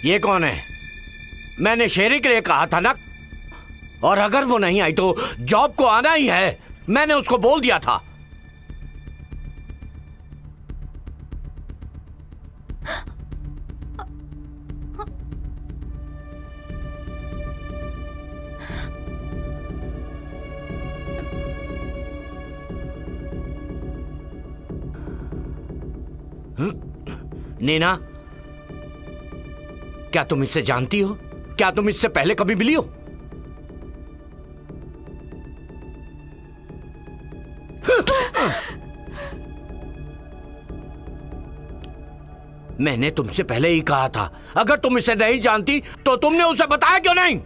ये कौन है? मैंने शेरी के लिए कहा था ना, और अगर वो नहीं आई तो जॉब को आना ही है, मैंने उसको बोल दिया था। नीना, क्या तुम इससे जानती हो? क्या तुम इससे पहले कभी मिली हो? मैंने तुमसे पहले ही कहा था, अगर तुम इसे नहीं जानती तो तुमने उसे बताया क्यों नहीं?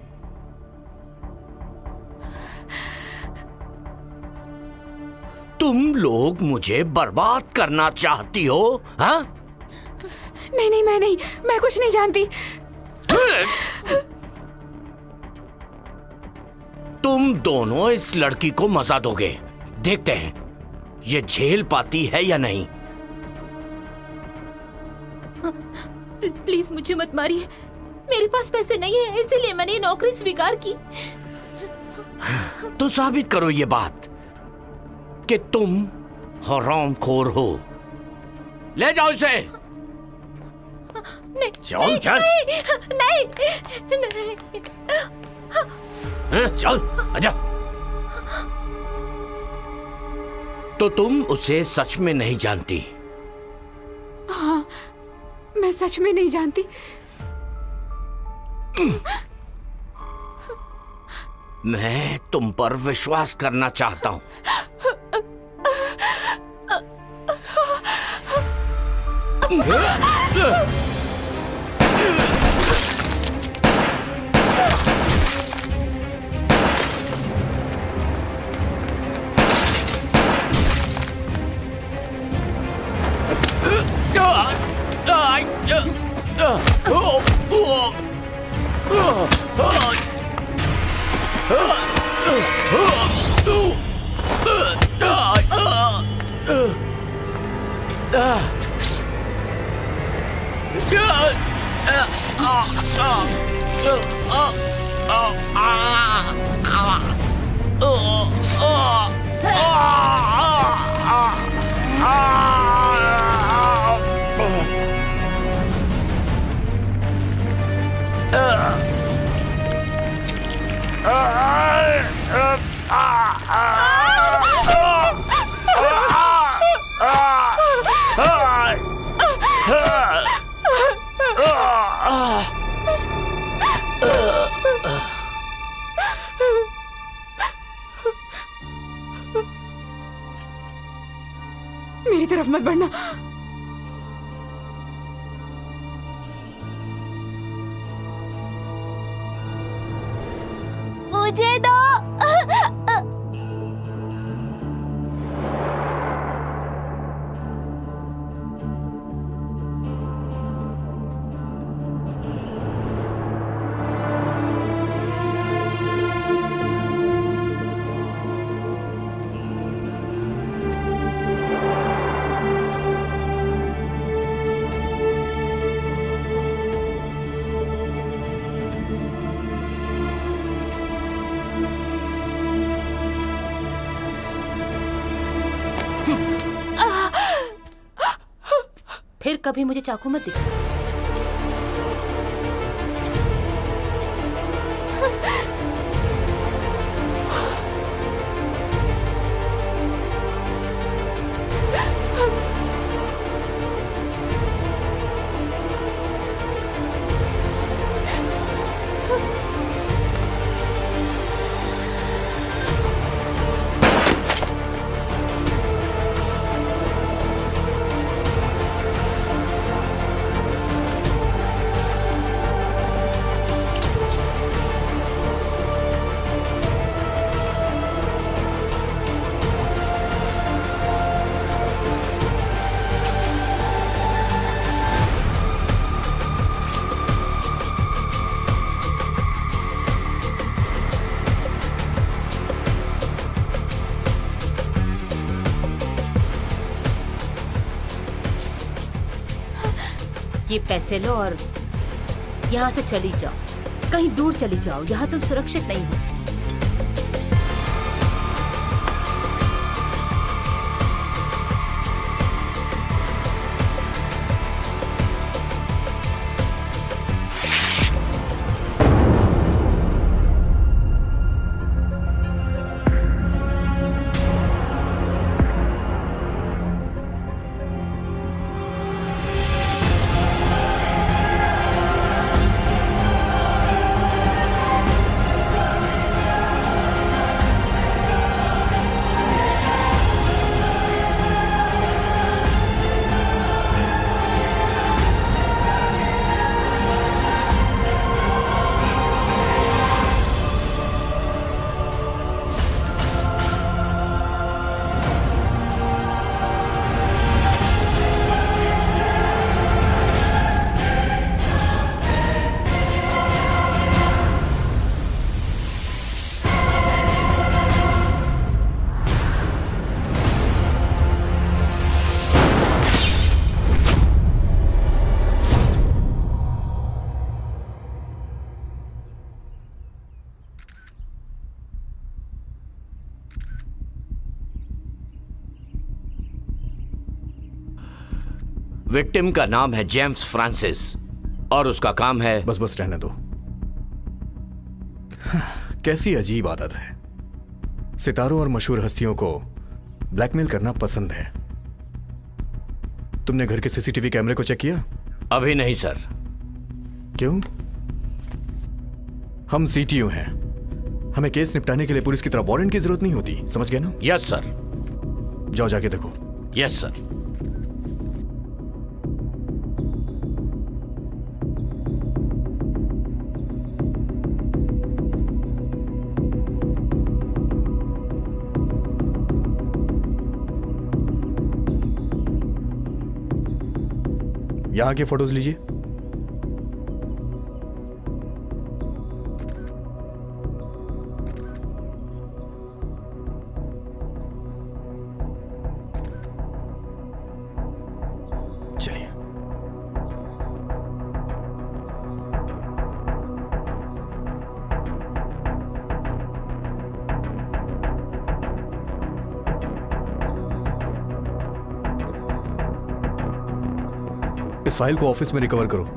तुम लोग मुझे बर्बाद करना चाहती हो, हाँ? नहीं नहीं, मैं कुछ नहीं जानती। तुम दोनों इस लड़की को मजा दोगे। देखते हैं ये झेल पाती है या नहीं। प्लीज मुझे मत मारिए, मेरे पास पैसे नहीं है, इसीलिए मैंने ये नौकरी स्वीकार की। तो साबित करो ये बात कि तुम हरामखोर हो। ले जाओ इसे। नहीं, चल चल। नहीं, नहीं, नहीं। चल आजा। तो तुम उसे सच में नहीं जानती? हाँ, मैं सच में नहीं जानती। मैं तुम पर विश्वास करना चाहता हूं। मेरी तरफ मत बढ़ना। मुझे दो। फिर कभी मुझे चाकू मत दिखा। ये पैसे लो और यहाँ से चली जाओ, कहीं दूर चली जाओ, यहाँ तुम सुरक्षित नहीं हो। विक्टिम का नाम है जेम्स फ्रांसिस और उसका काम है। बस बस रहने दो। कैसी अजीब आदत है, सितारों और मशहूर हस्तियों को ब्लैकमेल करना पसंद है। तुमने घर के सीसीटीवी कैमरे को चेक किया? अभी नहीं सर। क्यों? हम सीटीयू हैं, हमें केस निपटाने के लिए पुलिस की तरह वारंट की जरूरत नहीं होती, समझ गए ना? Yes sir. जाओ जाके देखो। Yes sir. यहां के फोटोज लीजिए। फाइल को ऑफिस में रिकवर करो।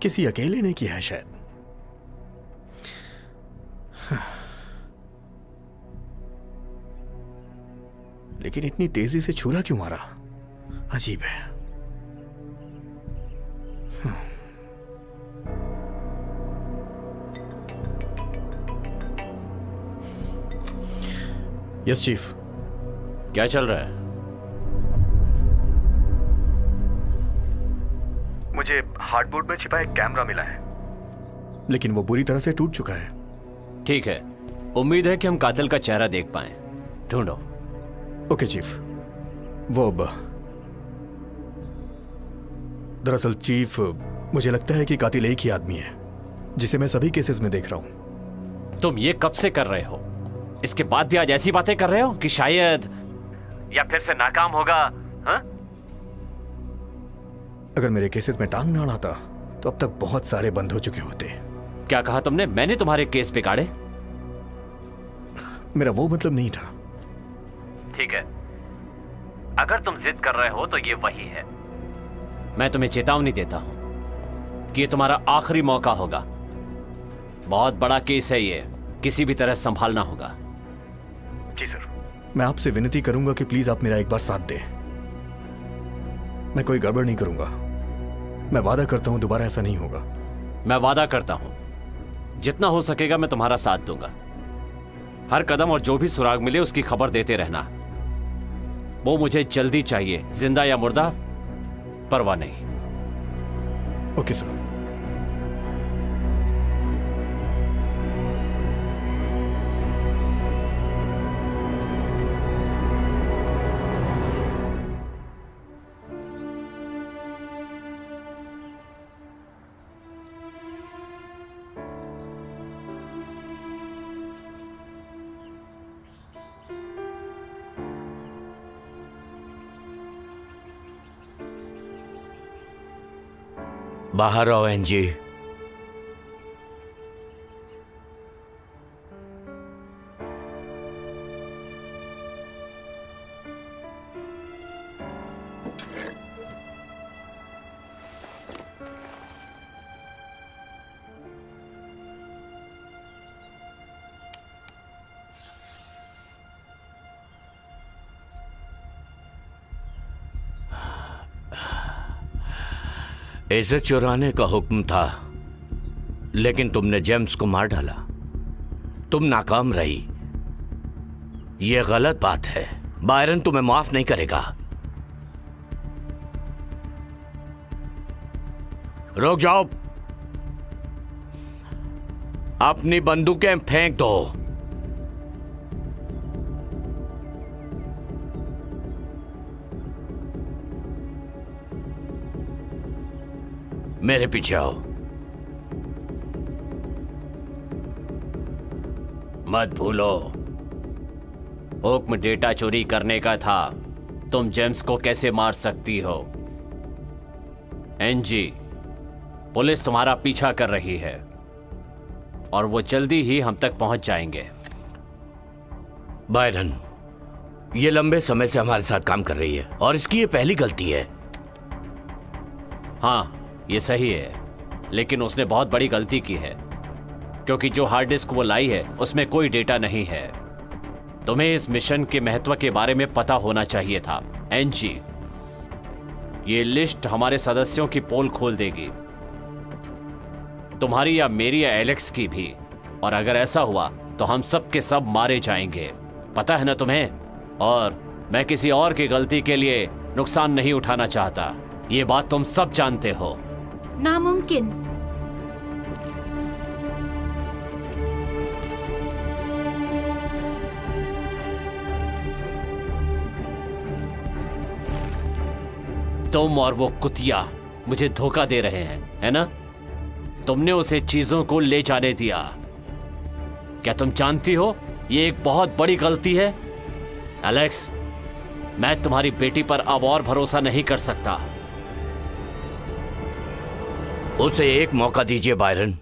किसी अकेले ने किया है शायद। लेकिन इतनी तेजी से छुरा क्यों मारा? अजीब है। Yes chief. क्या चल रहा है? मुझे हार्डबोर्ड में छिपा एक कैमरा मिला है, लेकिन वो बुरी तरह से टूट चुका है। ठीक है, उम्मीद है कि हम कातिल का चेहरा देख पाएं। ढूंढो। Okay chief. वो दरअसल चीफ, मुझे लगता है कि कातिल एक ही आदमी है, जिसे मैं सभी केसेस में देख रहा हूं। तुम ये कब से कर रहे हो? इसके बाद भी आज ऐसी बातें कर रहे हो कि शायद या फिर से नाकाम होगा? हाँ? अगर मेरे केसेस में टांग ना अड़ाता तो अब तक बहुत सारे बंद हो चुके होते। क्या कहा तुमने? मैंने तुम्हारे केस बिगाड़े? मेरा वो मतलब नहीं था। ठीक है, अगर तुम जिद कर रहे हो तो ये वही है। मैं तुम्हें चेतावनी देता हूं कि ये तुम्हारा आखिरी मौका होगा। बहुत बड़ा केस है ये, किसी भी तरह संभालना होगा। जी सर। मैं आपसे विनती करूंगा कि प्लीज आप मेरा एक बार साथ दें। मैं कोई गड़बड़ नहीं करूंगा। मैं वादा करता हूं दोबारा ऐसा नहीं होगा। मैं वादा करता हूं जितना हो सकेगा मैं तुम्हारा साथ दूंगा। हर कदम और जो भी सुराग मिले उसकी खबर देते रहना। वो मुझे जल्दी चाहिए, जिंदा या मुर्दा परवाह नहीं। Okay sir. बाहर आओ एनजी। इसे चुराने का हुक्म था, लेकिन तुमने जेम्स को मार डाला। तुम नाकाम रही। यह गलत बात है। बायरन तुम्हें माफ नहीं करेगा। रुक जाओ। अपनी बंदूकें फेंक दो। मेरे पीछे आओ। मत भूलो, हुक्म डेटा चोरी करने का था। तुम जेम्स को कैसे मार सकती हो? एनजी, पुलिस तुम्हारा पीछा कर रही है और वो जल्दी ही हम तक पहुंच जाएंगे। बायरन, ये लंबे समय से हमारे साथ काम कर रही है और इसकी ये पहली गलती है। हाँ, ये सही है, लेकिन उसने बहुत बड़ी गलती की है, क्योंकि जो हार्ड डिस्क वो लाई है उसमें कोई डेटा नहीं है। तुम्हें इस मिशन के महत्व के बारे में पता होना चाहिए था। एनजी, ये लिस्ट हमारे सदस्यों की पोल खोल देगी, तुम्हारी या मेरी या एलेक्स की भी। और अगर ऐसा हुआ तो हम सब के सब मारे जाएंगे। पता है ना तुम्हें? और मैं किसी और की गलती के लिए नुकसान नहीं उठाना चाहता। ये बात तुम सब जानते हो। नामुमकिन। तुम और वो कुतिया मुझे धोखा दे रहे हैं, है ना? तुमने उसे चीजों को ले जाने दिया। क्या तुम जानती हो ये एक बहुत बड़ी गलती है? एलेक्स, मैं तुम्हारी बेटी पर अब और भरोसा नहीं कर सकता। उसे एक मौका दीजिए बायरन।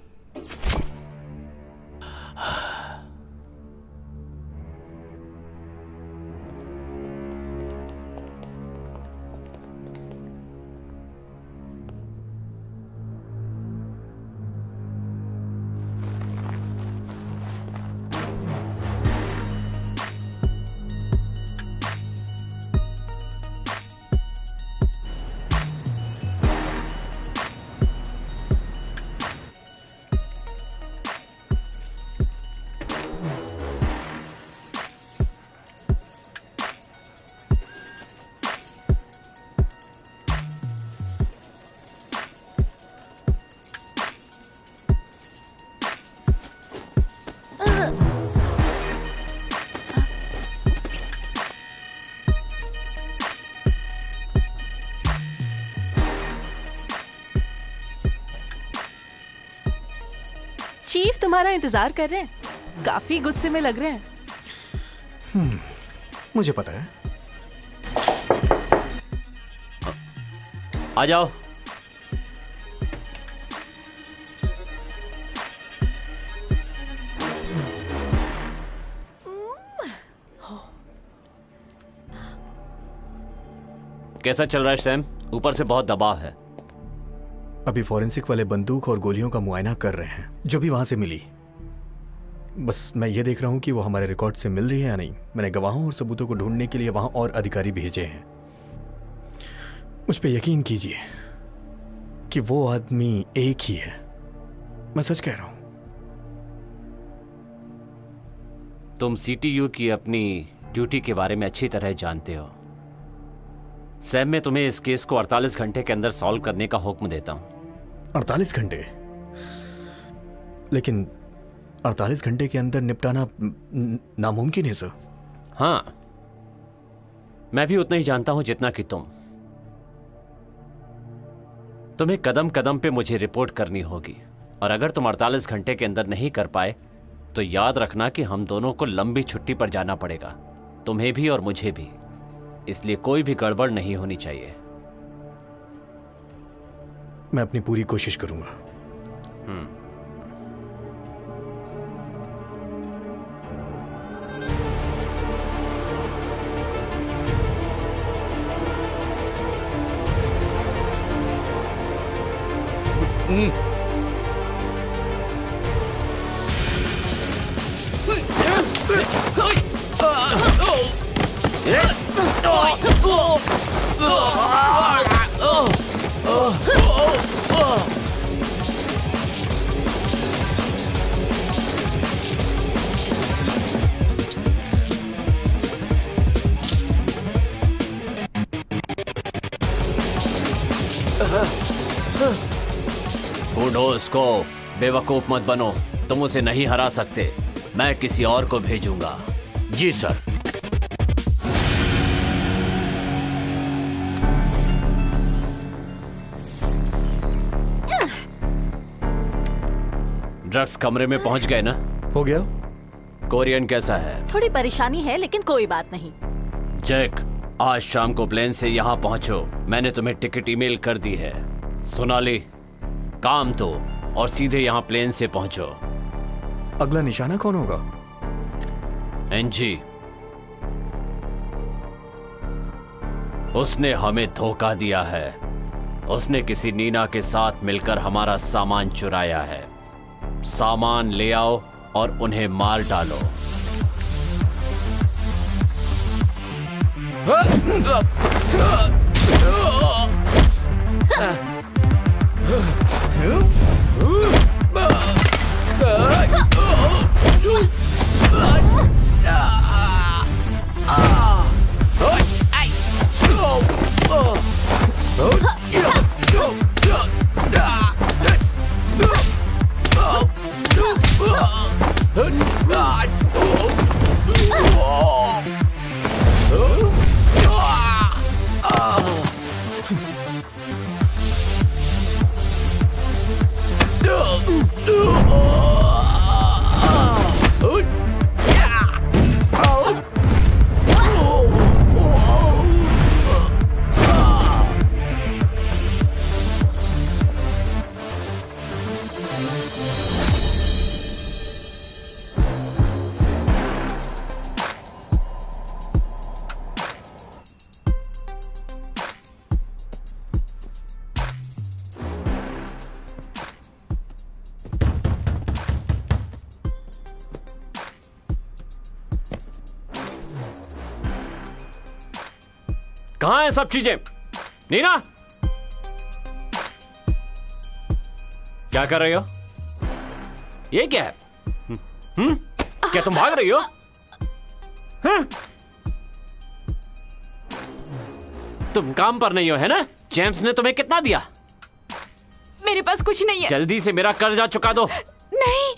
चीफ तुम्हारा इंतजार कर रहे हैं, काफी गुस्से में लग रहे हैं। मुझे पता है। आ जाओ। कैसा चल रहा है सैम? ऊपर से बहुत दबाव है। अभी फॉरेंसिक वाले बंदूक और गोलियों का मुआयना कर रहे हैं जो भी वहां से मिली। बस मैं ये देख रहा हूं कि वो हमारे रिकॉर्ड से मिल रही है या नहीं। मैंने गवाहों और सबूतों को ढूंढने के लिए वहां और अधिकारी भेजे हैं। मुझ पे यकीन कीजिए कि वो आदमी एक ही है। मैं सच कह रहा हूं। तुम सीटीयू की अपनी ड्यूटी के बारे में अच्छी तरह जानते हो। सैम, मैं तुम्हें इस केस को 48 घंटे के अंदर सॉल्व करने का हुक्म देता हूं। 48 घंटे? लेकिन 48 घंटे के अंदर निपटाना नामुमकिन है सर। हाँ, मैं भी उतना ही जानता हूं जितना कि तुम्हें कदम कदम पे मुझे रिपोर्ट करनी होगी। और अगर तुम 48 घंटे के अंदर नहीं कर पाए तो याद रखना कि हम दोनों को लंबी छुट्टी पर जाना पड़ेगा, तुम्हें भी और मुझे भी। इसलिए कोई भी गड़बड़ नहीं होनी चाहिए। मैं अपनी पूरी कोशिश करूंगा। बूढ़ोस को बेवकूफ मत बनो, तुम उसे नहीं हरा सकते। मैं किसी और को भेजूंगा। जी सर। ड्रग्स कमरे में पहुंच गए ना? हो गया। कोरियन कैसा है? थोड़ी परेशानी है लेकिन कोई बात नहीं। जैक, आज शाम को प्लेन से यहाँ पहुंचो। मैंने तुम्हें टिकट ईमेल कर दी है। सोनाली, काम तो और सीधे यहाँ प्लेन से पहुंचो। अगला निशाना कौन होगा? एनजी। उसने हमें धोखा दिया है। उसने किसी नीना के साथ मिलकर हमारा सामान चुराया है। सामान ले आओ और उन्हें मार डालो। कहां है सब चीजें? नीना, क्या कर रही हो? ये क्या है? क्या तुम भाग रही हो? तुम काम पर नहीं हो, है ना? जेम्स ने तुम्हें कितना दिया? मेरे पास कुछ नहीं है। जल्दी से मेरा कर्जा चुका दो। नहीं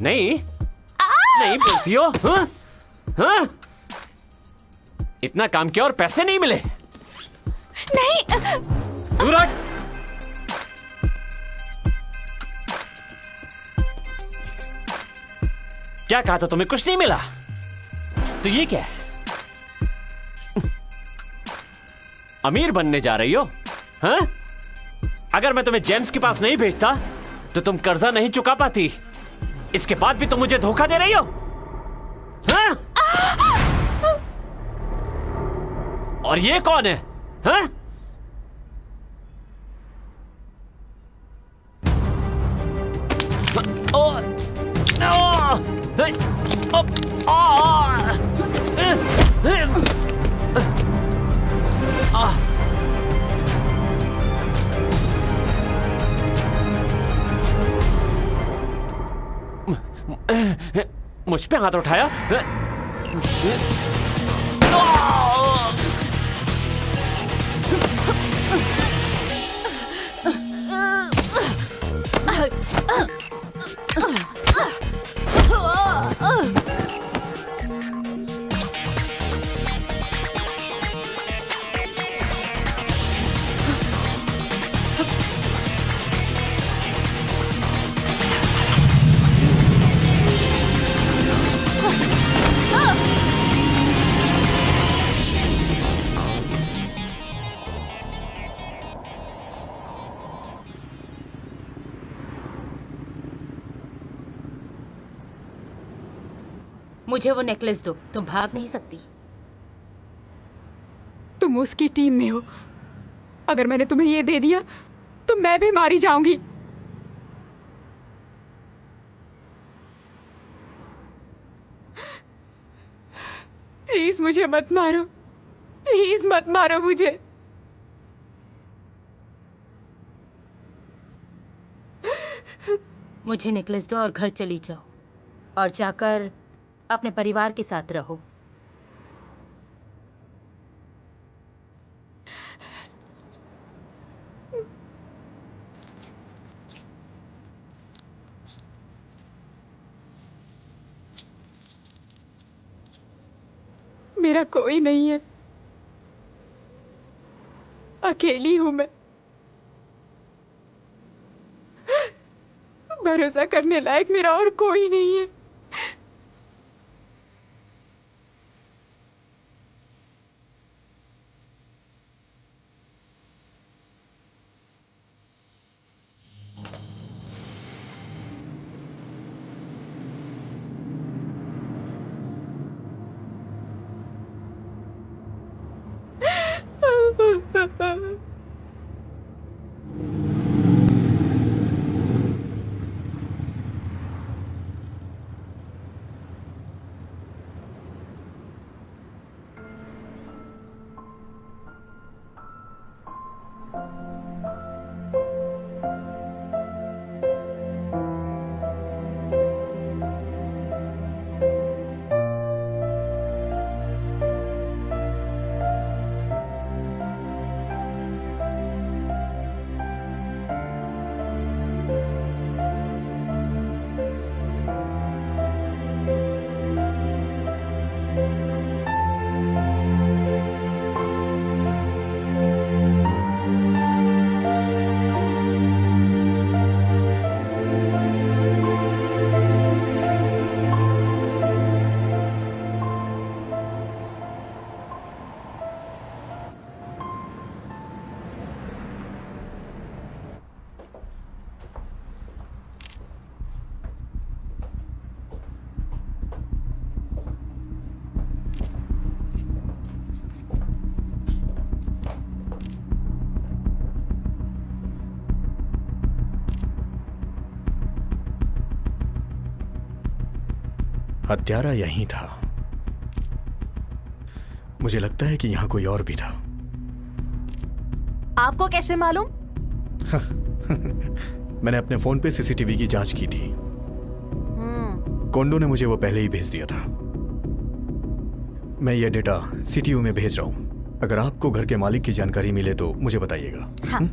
नहीं नहीं बोलती हो? हाँ? इतना काम किया और पैसे नहीं मिले? नहीं। दूर हट। क्या कहा था तुम्हें? कुछ नहीं मिला तो ये क्या है? अमीर बनने जा रही हो? हाँ? अगर मैं तुम्हें जेम्स के पास नहीं भेजता तो तुम कर्जा नहीं चुका पाती। इसके बाद भी तुम मुझे धोखा दे रही हो? हाँ? और ये कौन है? हाँ? मुझ पे हाथ उठाया? मुझे वो नेकलेस दो। तुम भाग नहीं सकती। तुम उसकी टीम में हो। अगर मैंने तुम्हें ये दे दिया तो मैं भी मारी जाऊंगी। प्लीज मुझे मत मारो। प्लीज मत मारो मुझे। मुझे नेकलेस दो और घर चली जाओ और जाकर अपने परिवार के साथ रहो। मेरा कोई नहीं है। अकेली हूं मैं। भरोसा करने लायक मेरा और कोई नहीं है। हत्यारा यहीं था। मुझे लगता है कि यहां कोई और भी था। आपको कैसे मालूम? मैंने अपने फोन पे सीसीटीवी की जांच की थी। कोंडो ने मुझे वो पहले ही भेज दिया था। मैं ये डेटा सीटीयू में भेज रहा हूं। अगर आपको घर के मालिक की जानकारी मिले तो मुझे बताइएगा। हाँ।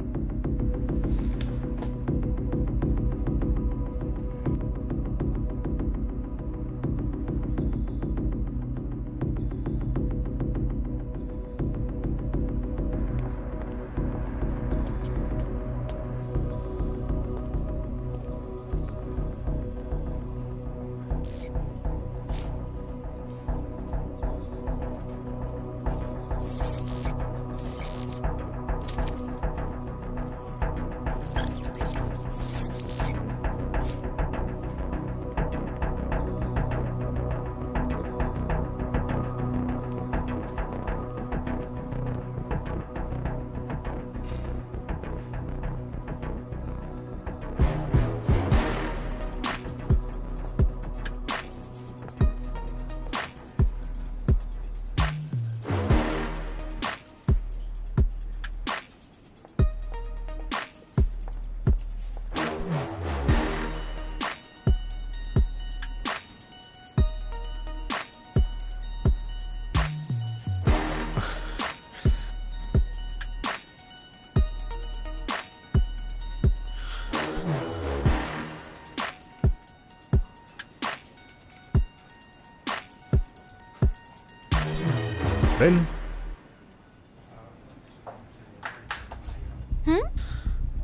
रेन,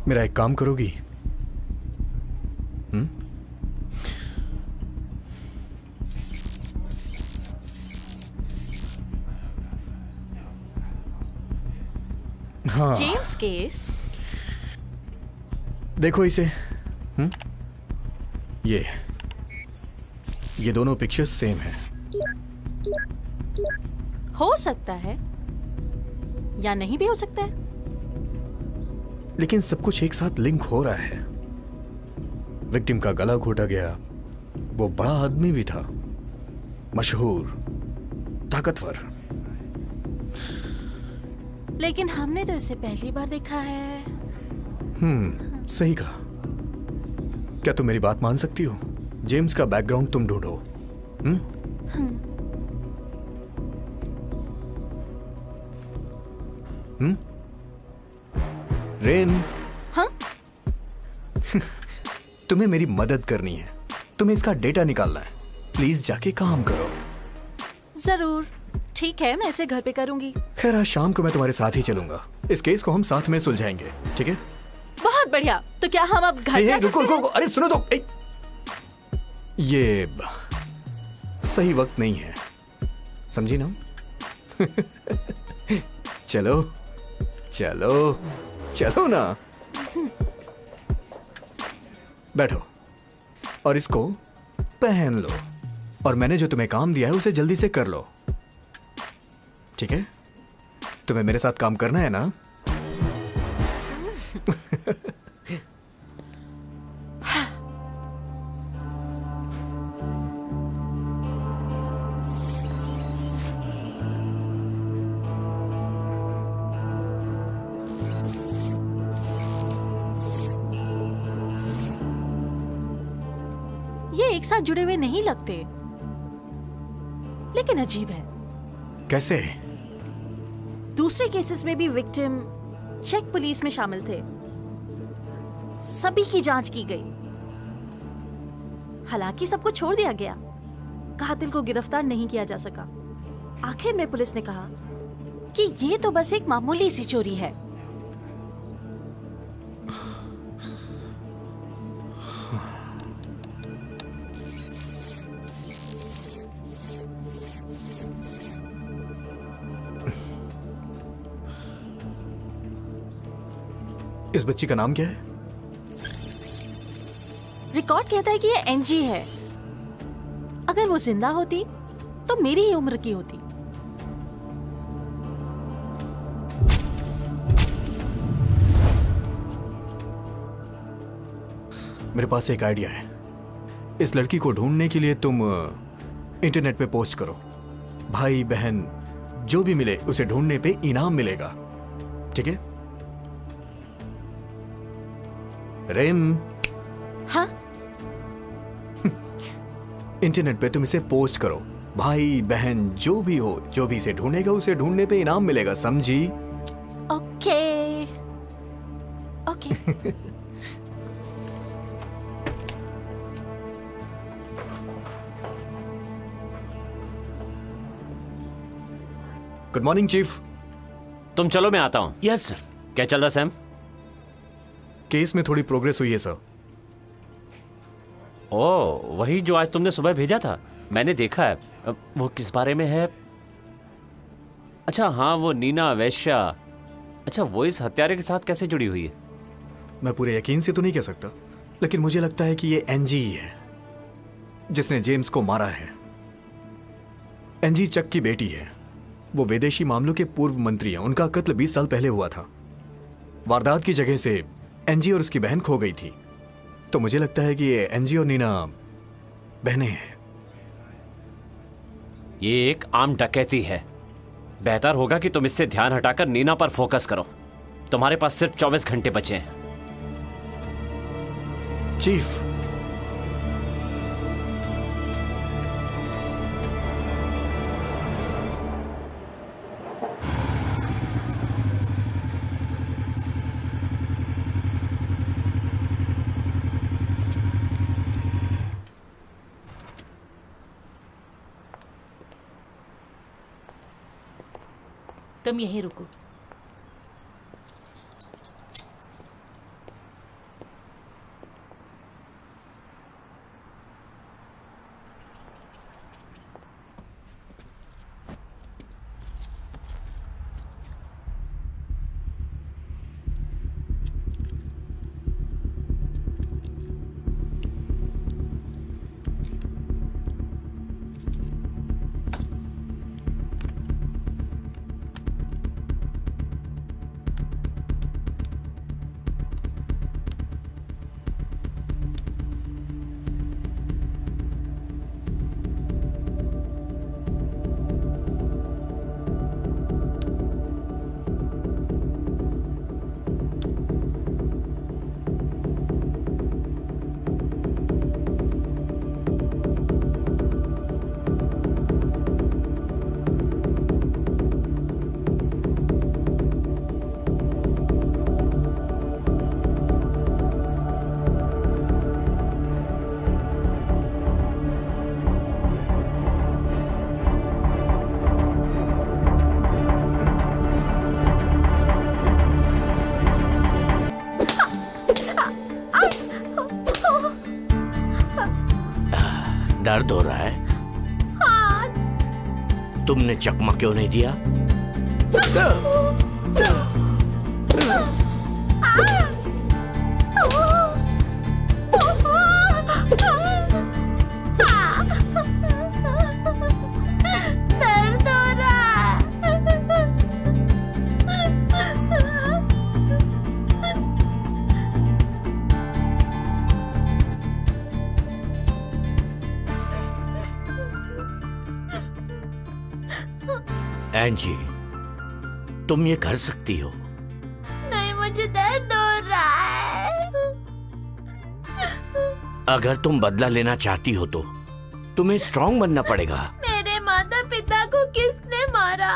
मेरा एक काम करोगी? हाँ, जेम्स केस। देखो इसे। ये दोनों पिक्चर्स सेम हैं। हो सकता है या नहीं भी हो सकता है, लेकिन सब कुछ एक साथ लिंक हो रहा है। विक्टिम का गला घोटा गया, वो बड़ा आदमी भी था, मशहूर, ताकतवर। लेकिन हमने तो इसे पहली बार देखा है। सही कहा। क्या तुम मेरी बात मान सकती हो? जेम्स का बैकग्राउंड तुम ढूंढो। रेन, हाँ? तुम्हें मेरी मदद करनी है। तुम्हें इसका डेटा निकालना है। प्लीज जाके काम करो। जरूर, ठीक है, मैं इसे घर पे करूंगी। खैर, आज शाम को मैं तुम्हारे साथ ही चलूंगा। इस केस को हम साथ में सुलझाएंगे, ठीक है? बहुत बढ़िया। तो क्या हम अब घर जा रुको सकते हैं? रुको, अरे सुनो तो। ये सही वक्त नहीं है, समझी ना? चलो चलो चलो ना, बैठो और इसको पहन लो। और मैंने जो तुम्हें काम दिया है उसे जल्दी से कर लो, ठीक है? तुम्हें मेरे साथ काम करना है ना? ये एक साथ जुड़े हुए नहीं लगते, लेकिन अजीब है। कैसे? दूसरे केसेस में भी विक्टिम चेक पुलिस में शामिल थे। सभी की जांच की गई, हालांकि सबको छोड़ दिया गया। कातिल को गिरफ्तार नहीं किया जा सका। आखिर में पुलिस ने कहा कि ये तो बस एक मामूली सी चोरी है। इस बच्ची का नाम क्या है? रिकॉर्ड कहता है कि ये एनजी है। अगर वो जिंदा होती तो मेरी ही उम्र की होती। मेरे पास एक आइडिया है। इस लड़की को ढूंढने के लिए तुम इंटरनेट पे पोस्ट करो। भाई बहन जो भी मिले उसे ढूंढने पे इनाम मिलेगा, ठीक है? रेम। हाँ? इंटरनेट पे तुम इसे पोस्ट करो। भाई बहन जो भी हो, जो भी इसे ढूंढेगा उसे ढूंढने पे इनाम मिलेगा, समझी? Okay okay. Good morning chief. तुम चलो, मैं आता हूं। Yes sir. क्या चल रहा सैम? केस में थोड़ी प्रोग्रेस हुई है सर। ओ, वही जो आज तुमने सुबह भेजा था, मैंने देखा है। वो किस बारे में है? अच्छा हाँ, वो नीना वैश्या। अच्छा, वो इस हत्यारे के साथ कैसे जुड़ी हुई है? मैं पूरे यकीन से तो नहीं कह सकता, लेकिन मुझे लगता है कि ये एनजी ही है जिसने जेम्स को मारा है। एनजी चक की बेटी है। वो विदेशी मामलों के पूर्व मंत्री हैं। उनका कत्ल 20 साल पहले हुआ था। वारदात की जगह से एनजी और उसकी बहन खो गई थी, तो मुझे लगता है कि ये एनजी और नीना बहनें हैं। ये एक आम डकैती है। बेहतर होगा कि तुम इससे ध्यान हटाकर नीना पर फोकस करो। तुम्हारे पास सिर्फ 24 घंटे बचे हैं। चीफ, तुम यहीं रुको। दर्द हो रहा है? हाँ। तुमने चकमा क्यों नहीं दिया? दर्द हो रहा एंजी, तुम ये कर सकती हो। नहीं, मुझे दर्द हो रहा है। अगर तुम बदला लेना चाहती हो तो तुम्हें स्ट्रांग बनना पड़ेगा। मेरे माता पिता को किसने मारा?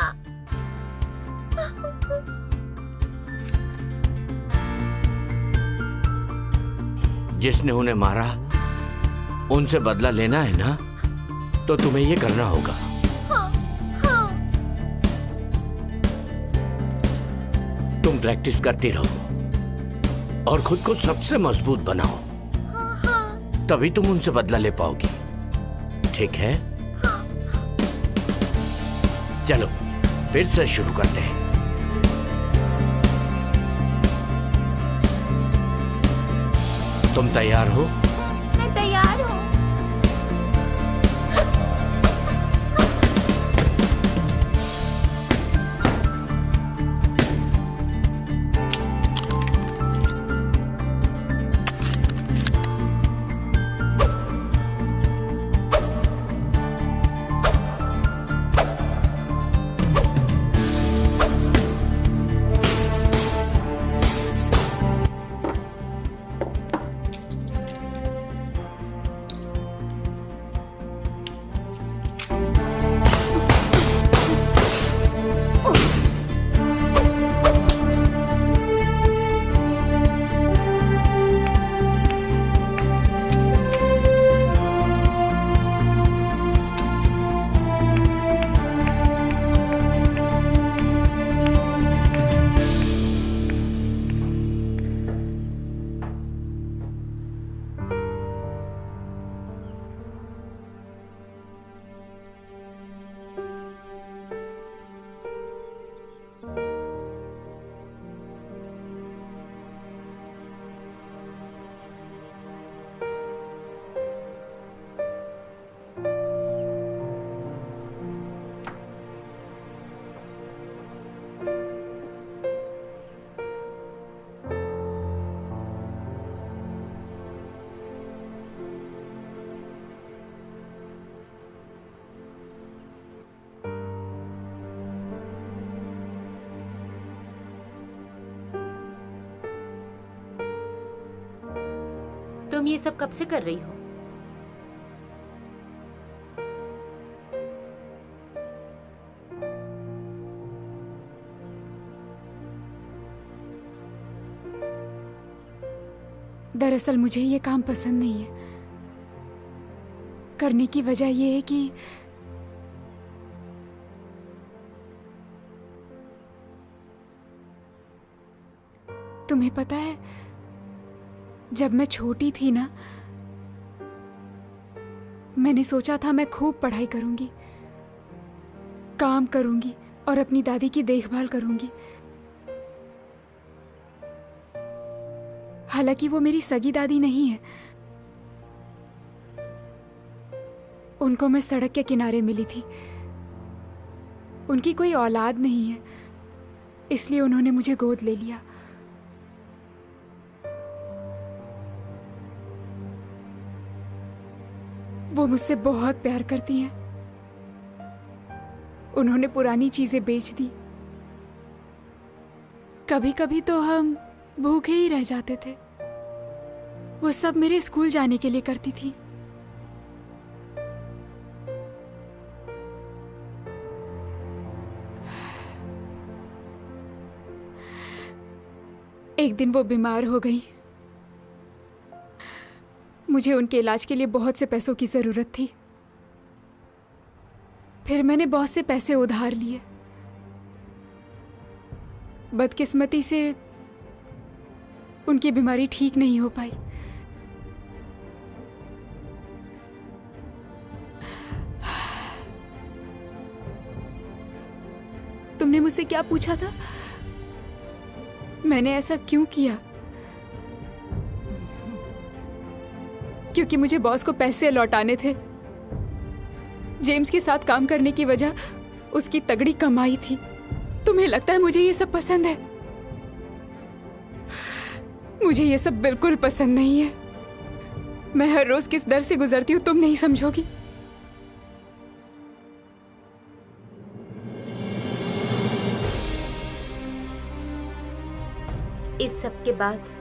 जिसने उन्हें मारा उनसे बदला लेना है ना, तो तुम्हें ये करना होगा। हाँ, हाँ। तुम प्रैक्टिस करती रहो और खुद को सबसे मजबूत बनाओ। हाँ, हाँ। तभी तुम उनसे बदला ले पाओगी, ठीक है? हाँ। चलो फिर से शुरू करते हैं। तुम तैयार हो? मैं तैयार हूँ। तुम ये सब कब से कर रही हो? दरअसल मुझे ये काम पसंद नहीं है। करने की वजह यह है कि तुम्हें पता है, जब मैं छोटी थी ना, मैंने सोचा था मैं खूब पढ़ाई करूंगी, काम करूंगी और अपनी दादी की देखभाल करूंगी। हालांकि वो मेरी सगी दादी नहीं है, उनको मैं सड़क के किनारे मिली थी। उनकी कोई औलाद नहीं है, इसलिए उन्होंने मुझे गोद ले लिया। वो मुझसे बहुत प्यार करती हैं। उन्होंने पुरानी चीजें बेच दी। कभी कभी तो हम भूखे ही रह जाते थे। वो सब मेरे स्कूल जाने के लिए करती थी। एक दिन वो बीमार हो गई। मुझे उनके इलाज के लिए बहुत से पैसों की जरूरत थी। फिर मैंने बहुत से पैसे उधार लिए। बदकिस्मती से उनकी बीमारी ठीक नहीं हो पाई। तुमने मुझसे क्या पूछा था? मैंने ऐसा क्यों किया? क्योंकि मुझे बॉस को पैसे लौटाने थे। जेम्स के साथ काम करने की वजह उसकी तगड़ी कमाई थी। तुम्हें लगता है मुझे ये सब पसंद है? मुझे ये सब बिल्कुल पसंद नहीं है। मैं हर रोज किस दर से गुजरती हूँ तुम नहीं समझोगी। इस सब के बाद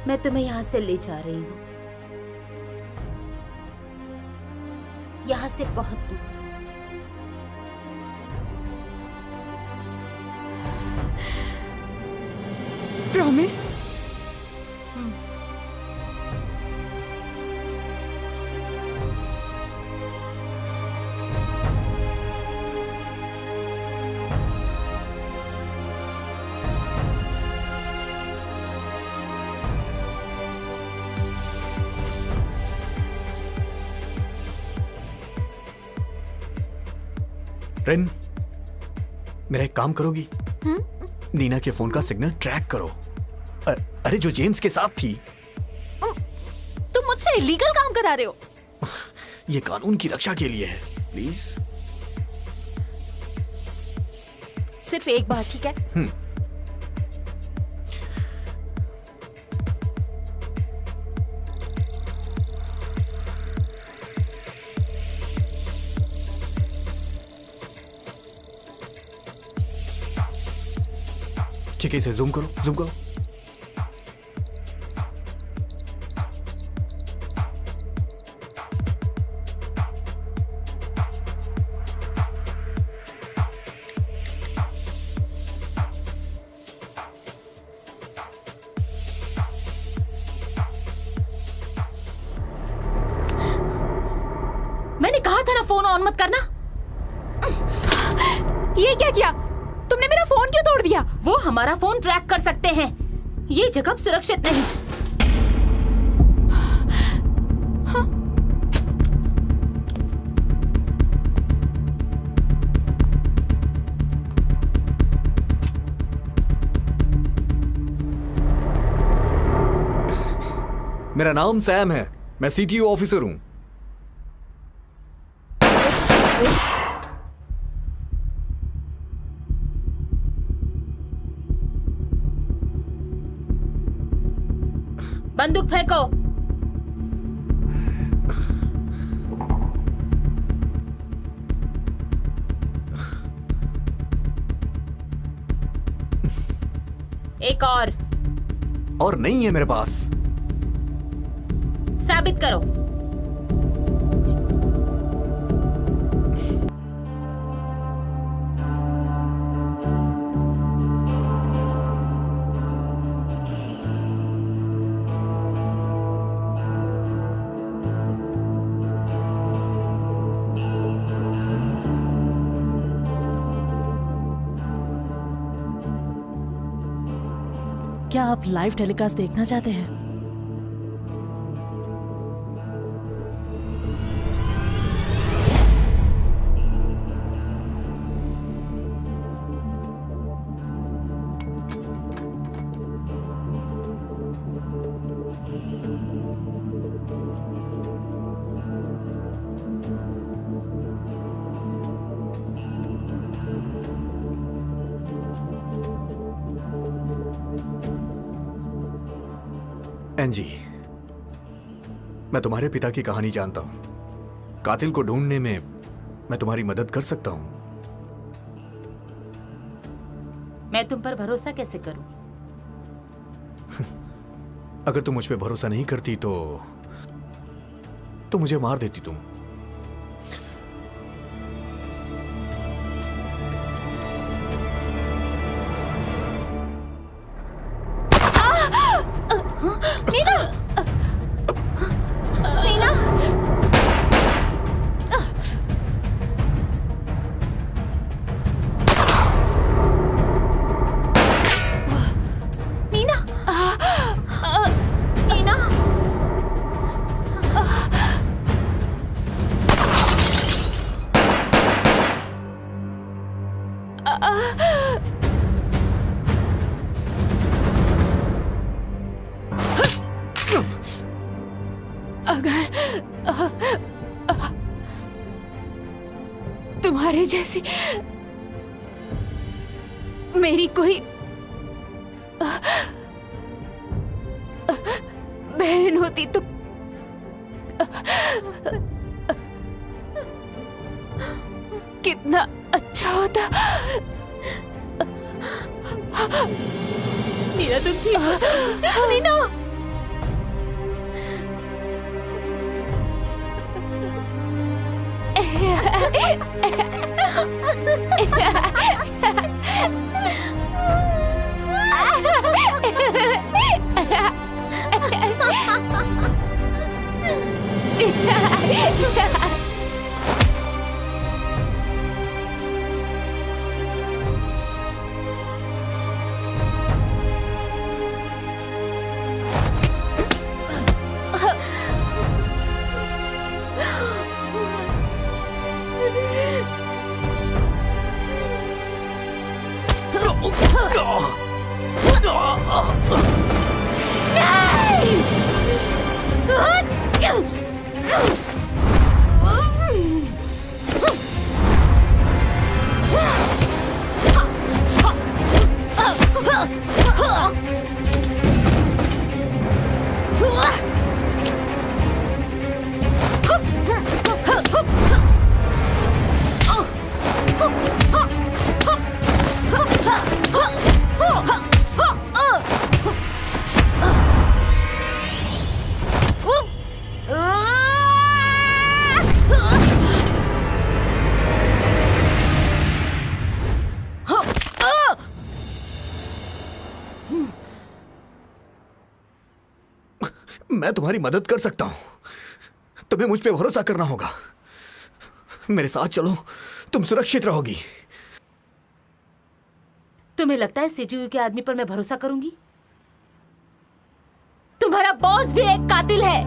मैं तुम्हें यहां से ले जा रही हूं, यहां से बहुत दूर। प्रॉमिस? रेन, मेरा एक काम करोगी? नीना के फोन का सिग्नल ट्रैक करो। अरे जो जेम्स के साथ थी। तुम मुझसे इलीगल काम करा रहे हो। ये कानून की रक्षा के लिए है, प्लीज। सिर्फ एक बार, ठीक है? ठीक है, इसे जूम करो, जूम करो। मैंने कहा था ना फोन ऑन मत करना। ये क्या किया तुमने? मेरा फोन क्यों तोड़ दिया? वो हमारा फोन ट्रैक कर सकते हैं। ये जगह सुरक्षित नहीं। हाँ? मेरा नाम सैम है, मैं सीटीओ ऑफिसर हूं। बंदूक फेंको। एक और। और नहीं है मेरे पास। साबित करो। क्या आप लाइव टेलीकास्ट देखना चाहते हैं? एंजी, मैं तुम्हारे पिता की कहानी जानता हूं। कातिल को ढूंढने में मैं तुम्हारी मदद कर सकता हूं। मैं तुम पर भरोसा कैसे करूं? अगर तुम मुझ पे भरोसा नहीं करती तो मुझे मार देती तुम। नीना! नीना! नीना! नीना! तुम्हारे जैसी मेरी कोई बहन होती तो कितना अच्छा होता। नीना, तुम ठीक हो? नीना! मैं तुम्हारी मदद कर सकता हूं। तुम्हें मुझ पे भरोसा करना होगा। मेरे साथ चलो, तुम सुरक्षित रहोगी। तुम्हें लगता है सीटीयू के आदमी पर मैं भरोसा करूंगी? तुम्हारा बॉस भी एक कातिल है।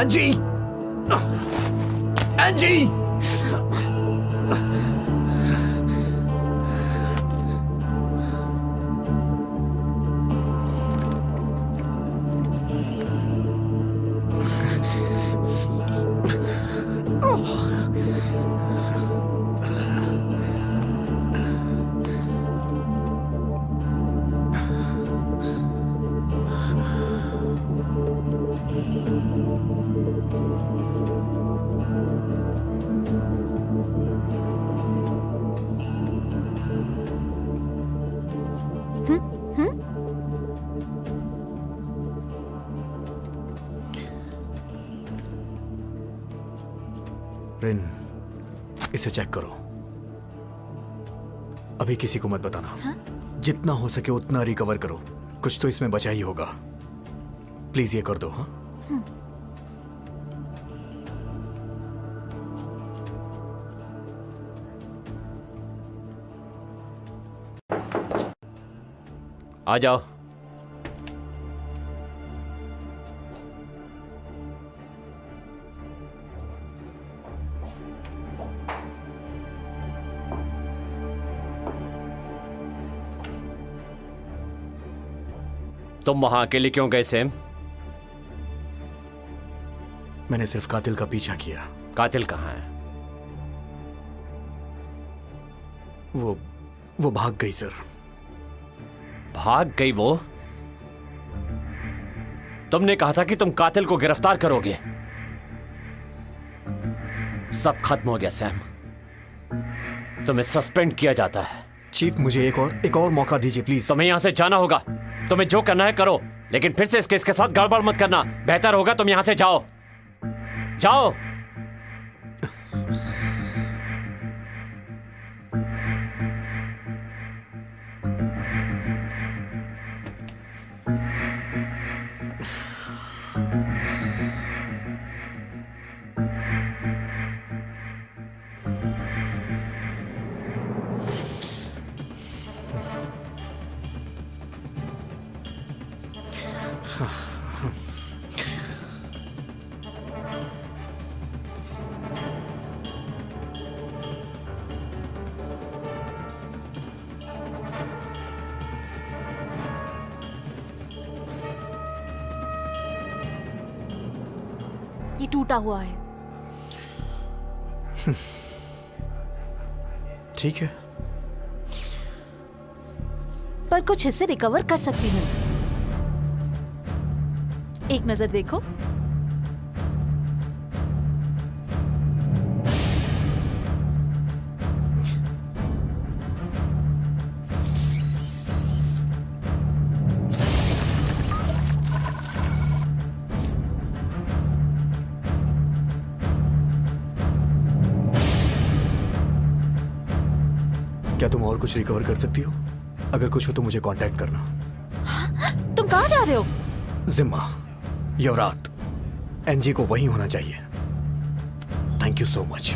एंजी! एंजी! रिन, इसे चेक करो। अभी किसी को मत बताना। हाँ? जितना हो सके उतना रिकवर करो। कुछ तो इसमें बचा ही होगा। प्लीज ये कर दो। हाँ, आ जाओ। तुम वहां अकेले क्यों गए सैम? मैंने सिर्फ कातिल का पीछा किया। कातिल कहाँ है? वो भाग गई सर। भाग गई वो? तुमने कहा था कि तुम कातिल को गिरफ्तार करोगे। सब खत्म हो गया सैम। तुम्हें सस्पेंड किया जाता है। चीफ, मुझे एक और मौका दीजिए प्लीज। तुम्हें यहां से जाना होगा। तुम्हें जो करना है करो, लेकिन फिर से इस केस के साथ गड़बड़ मत करना। बेहतर होगा तुम यहां से जाओ। जाओ। ये टूटा हुआ है। ठीक है, पर कुछ हिस्से रिकवर कर सकती हूँ। एक नजर देखो। क्या तुम और कुछ रिकवर कर सकती हो? अगर कुछ हो तो मुझे कांटेक्ट करना। तुम कहाँ जा रहे हो? जिम्मा, यवरात, एनजी को वही होना चाहिए। Thank you so much.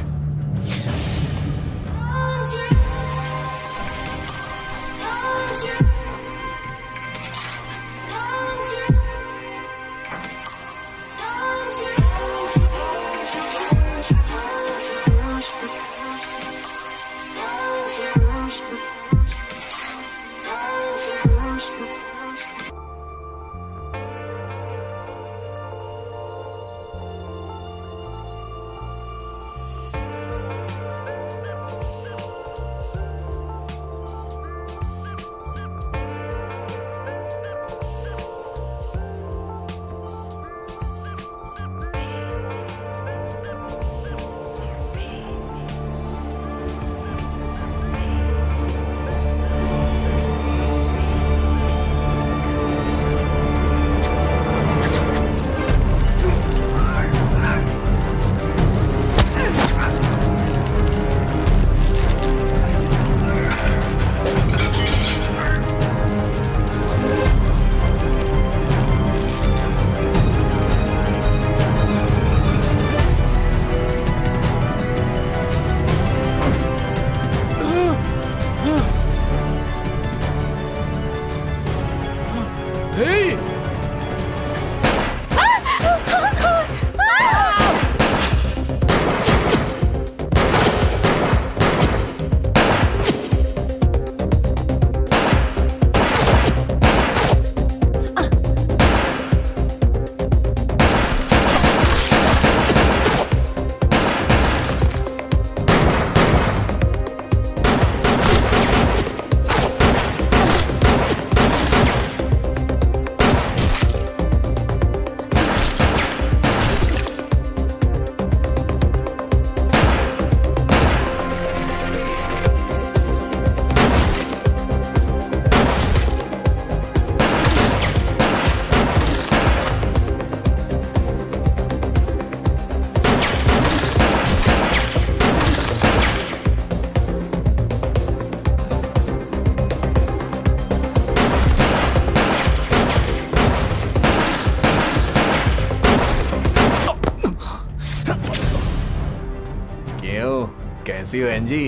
कैसी हो एंजी?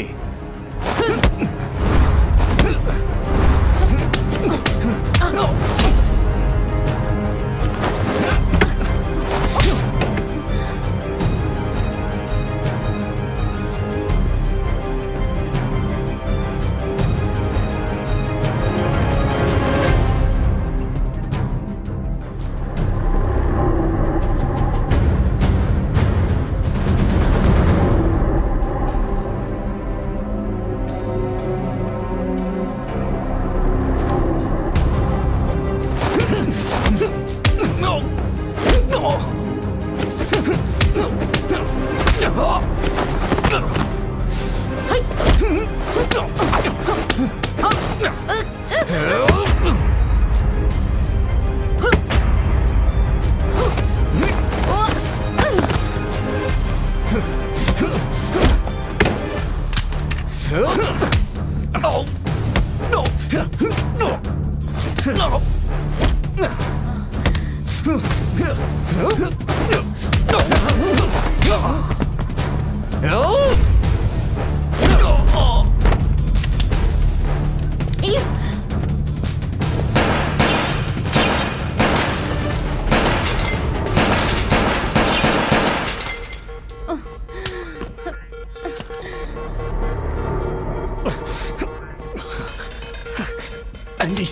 एंजी,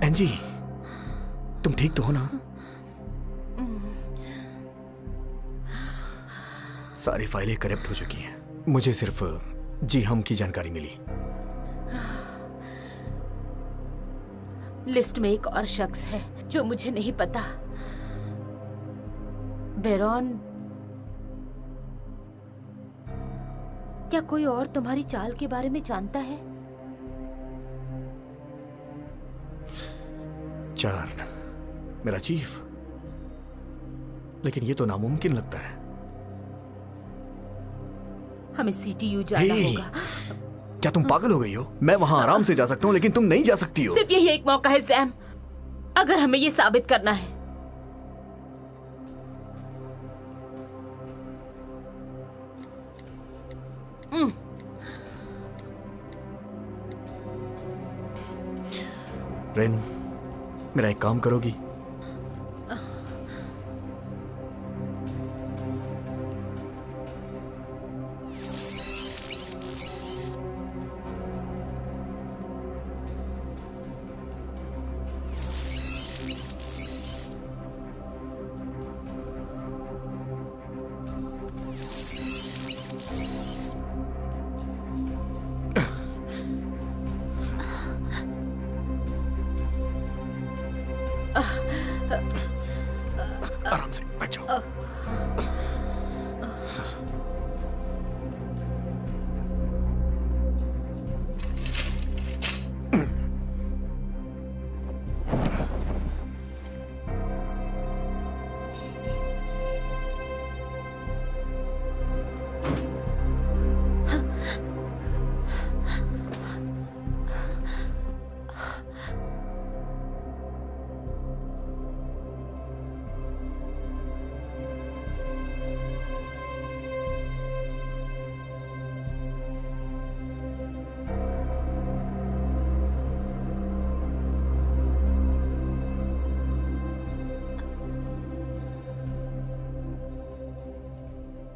एंजी, तुम ठीक तो हो ना? सारी फाइलें करप्ट हो चुकी हैं। मुझे सिर्फ जी हम की जानकारी मिली। लिस्ट में एक और शख्स है जो मुझे नहीं पता। बेरॉन, क्या कोई और तुम्हारी चाल के बारे में जानता है? चार्न, मेरा चीफ, लेकिन ये तो नामुमकिन लगता है। हमें सीटीयू जाना होगा। क्या तुम पागल हो गई हो? मैं वहां आराम से जा सकता हूँ, लेकिन तुम नहीं जा सकती हो। सिर्फ यही एक मौका है सैम, अगर हमें ये साबित करना है। रेन, मेरा एक काम करोगी? आराम से बैठ जाओ।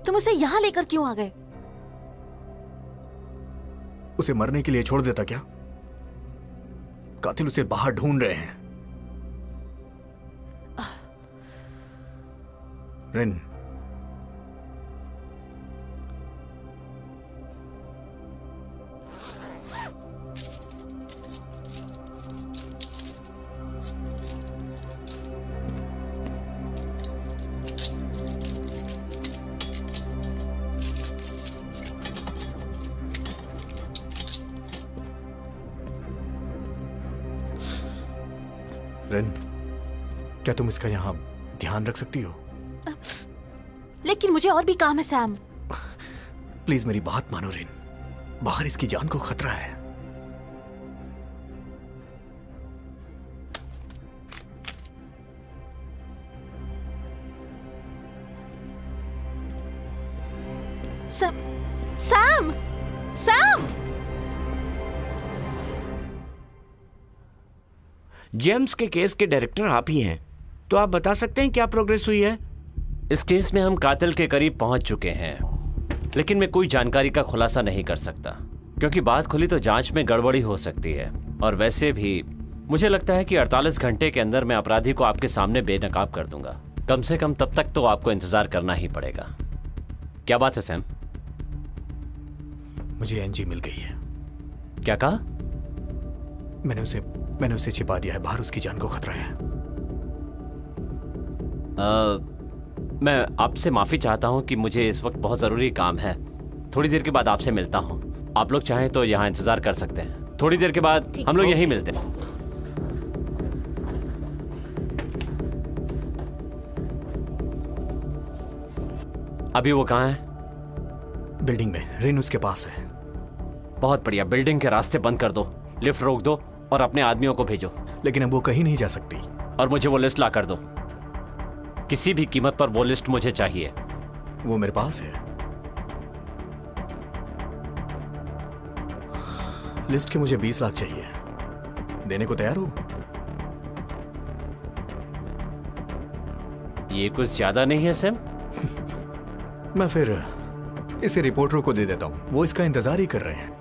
तुम उसे यहाँ लेकर क्यों आ गए? उसे मरने के लिए छोड़ देता क्या? कातिल उसे बाहर ढूंढ रहे हैं। रिन, रिन, क्या तुम इसका यहां ध्यान रख सकती हो? लेकिन मुझे और भी काम है सैम। प्लीज मेरी बात मानो रिन, बाहर इसकी जान को खतरा है। Sam, Sam! जेम्स के केस के डायरेक्टर आप ही हैं, तो आप बता सकते हैं क्या प्रोग्रेस हुई है? इस केस में हम कातिल के करीब पहुंच चुके हैं, लेकिन मैं कोई जानकारी का खुलासा नहीं कर सकता, क्योंकि बात खुली तो जांच में गड़बड़ी हो सकती है। और वैसे भी मुझे लगता है कि 48 घंटे के अंदर मैं अपराधी को आपके सामने बेनकाब कर दूंगा। कम से कम तब तक तो आपको इंतजार करना ही पड़ेगा। क्या बात है सैम? मुझे एनजी मिल गई है। क्या कहा? मैंने उसे छिपा दिया है, बाहर उसकी जान को खतरा है। मैं आपसे माफी चाहता हूं कि मुझे इस वक्त बहुत जरूरी काम है। थोड़ी देर के बाद आपसे मिलता हूं। आप लोग चाहें तो यहाँ इंतजार कर सकते हैं। थोड़ी देर के बाद हम लोग यहीं मिलते हैं। अभी वो कहाँ है? बिल्डिंग में, रिन उसके पास है। बहुत बढ़िया, बिल्डिंग के रास्ते बंद कर दो, लिफ्ट रोक दो और अपने आदमियों को भेजो। लेकिन अब वो कहीं नहीं जा सकती। और मुझे वो लिस्ट ला कर दो, किसी भी कीमत पर वो लिस्ट मुझे चाहिए। वो मेरे पास है। लिस्ट के मुझे 20 लाख चाहिए, देने को तैयार हो? ये कुछ ज्यादा नहीं है सैम? मैं फिर इसे रिपोर्टरों को दे देता हूं, वो इसका इंतजार ही कर रहे हैं।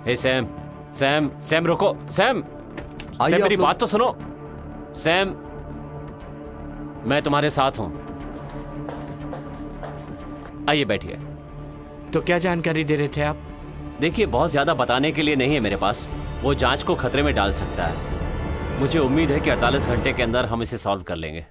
हे सैम, सैम, सैम रुको, सैम, आइए मेरी बात तो सुनो। सैम, मैं तुम्हारे साथ हूं। आइए बैठिए। तो क्या जानकारी दे रहे थे आप? देखिए, बहुत ज्यादा बताने के लिए नहीं है मेरे पास। वो जांच को खतरे में डाल सकता है। मुझे उम्मीद है कि 48 घंटे के अंदर हम इसे सॉल्व कर लेंगे।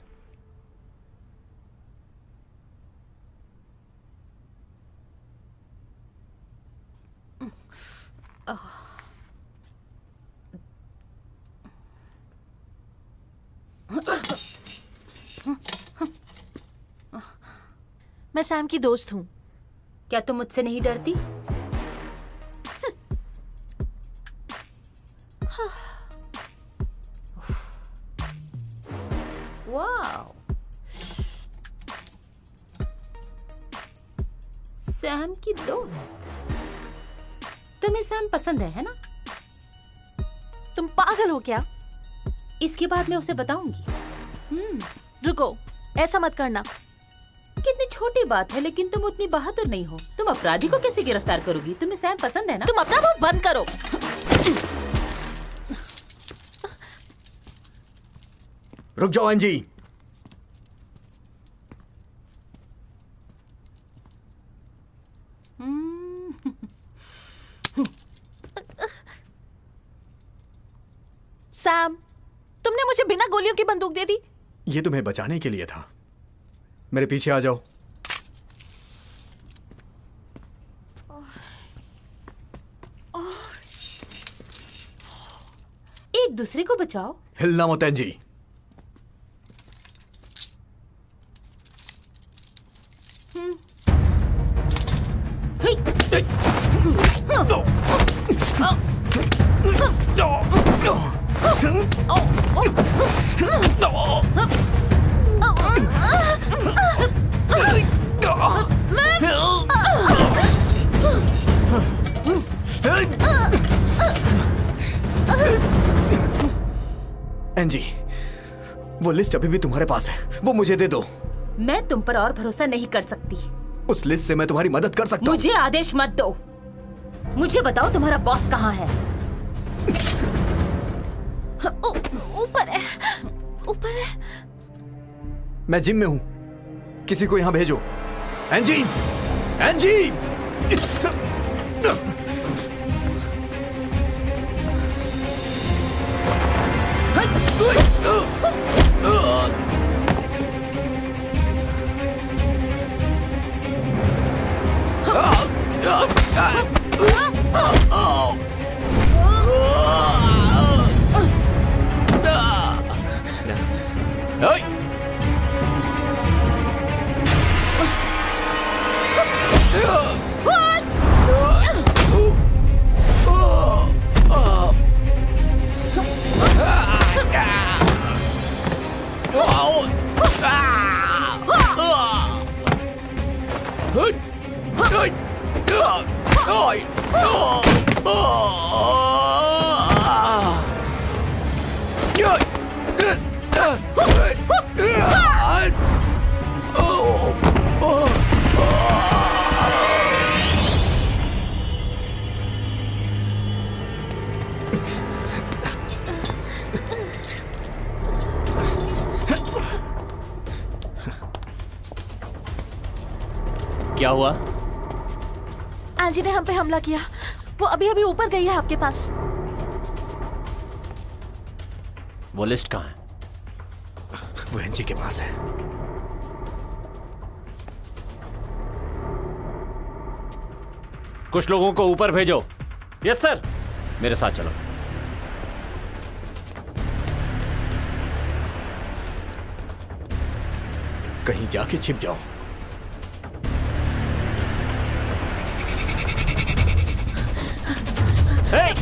मैं सैम की दोस्त हूँ। क्या तुम मुझसे नहीं डरती? वाओ, सैम की दोस्त। तुम्हें सैम पसंद है ना? तुम पागल हो क्या? इसके बाद मैं उसे बताऊंगी। रुको, ऐसा मत करना। कितनी छोटी बात है, लेकिन तुम उतनी बहादुर नहीं हो। तुम अपराधी को कैसे गिरफ्तार करोगी? तुम्हें सैम पसंद है ना? तुम अपना मुंह बंद करो। रुक जाओ एनजी। सैम, तुमने मुझे बिना गोलियों की बंदूक दे दी। ये तुम्हें बचाने के लिए था। मेरे पीछे आ जाओ। एक दूसरे को बचाओ। हिलना मत एनजी। एनजी, वो लिस्ट अभी भी तुम्हारे पास है, वो मुझे दे दो। मैं तुम पर और भरोसा नहीं कर सकती। उस लिस्ट से मैं तुम्हारी मदद कर सकता हूँ। मुझे आदेश मत दो। मुझे बताओ तुम्हारा बॉस कहाँ है? ऊपर है, ऊपर है। मैं जिम में हूँ, किसी को यहाँ भेजो। एनजी, एनजी! क्या हुआ? आंजी ने हम पे हमला किया। वो अभी अभी ऊपर गई है आपके पास। वो लिस्ट कहाँ है? वो एनजी के पास है। कुछ लोगों को ऊपर भेजो। Yes sir. मेरे साथ चलो। कहीं जाके छिप जाओ। Hey!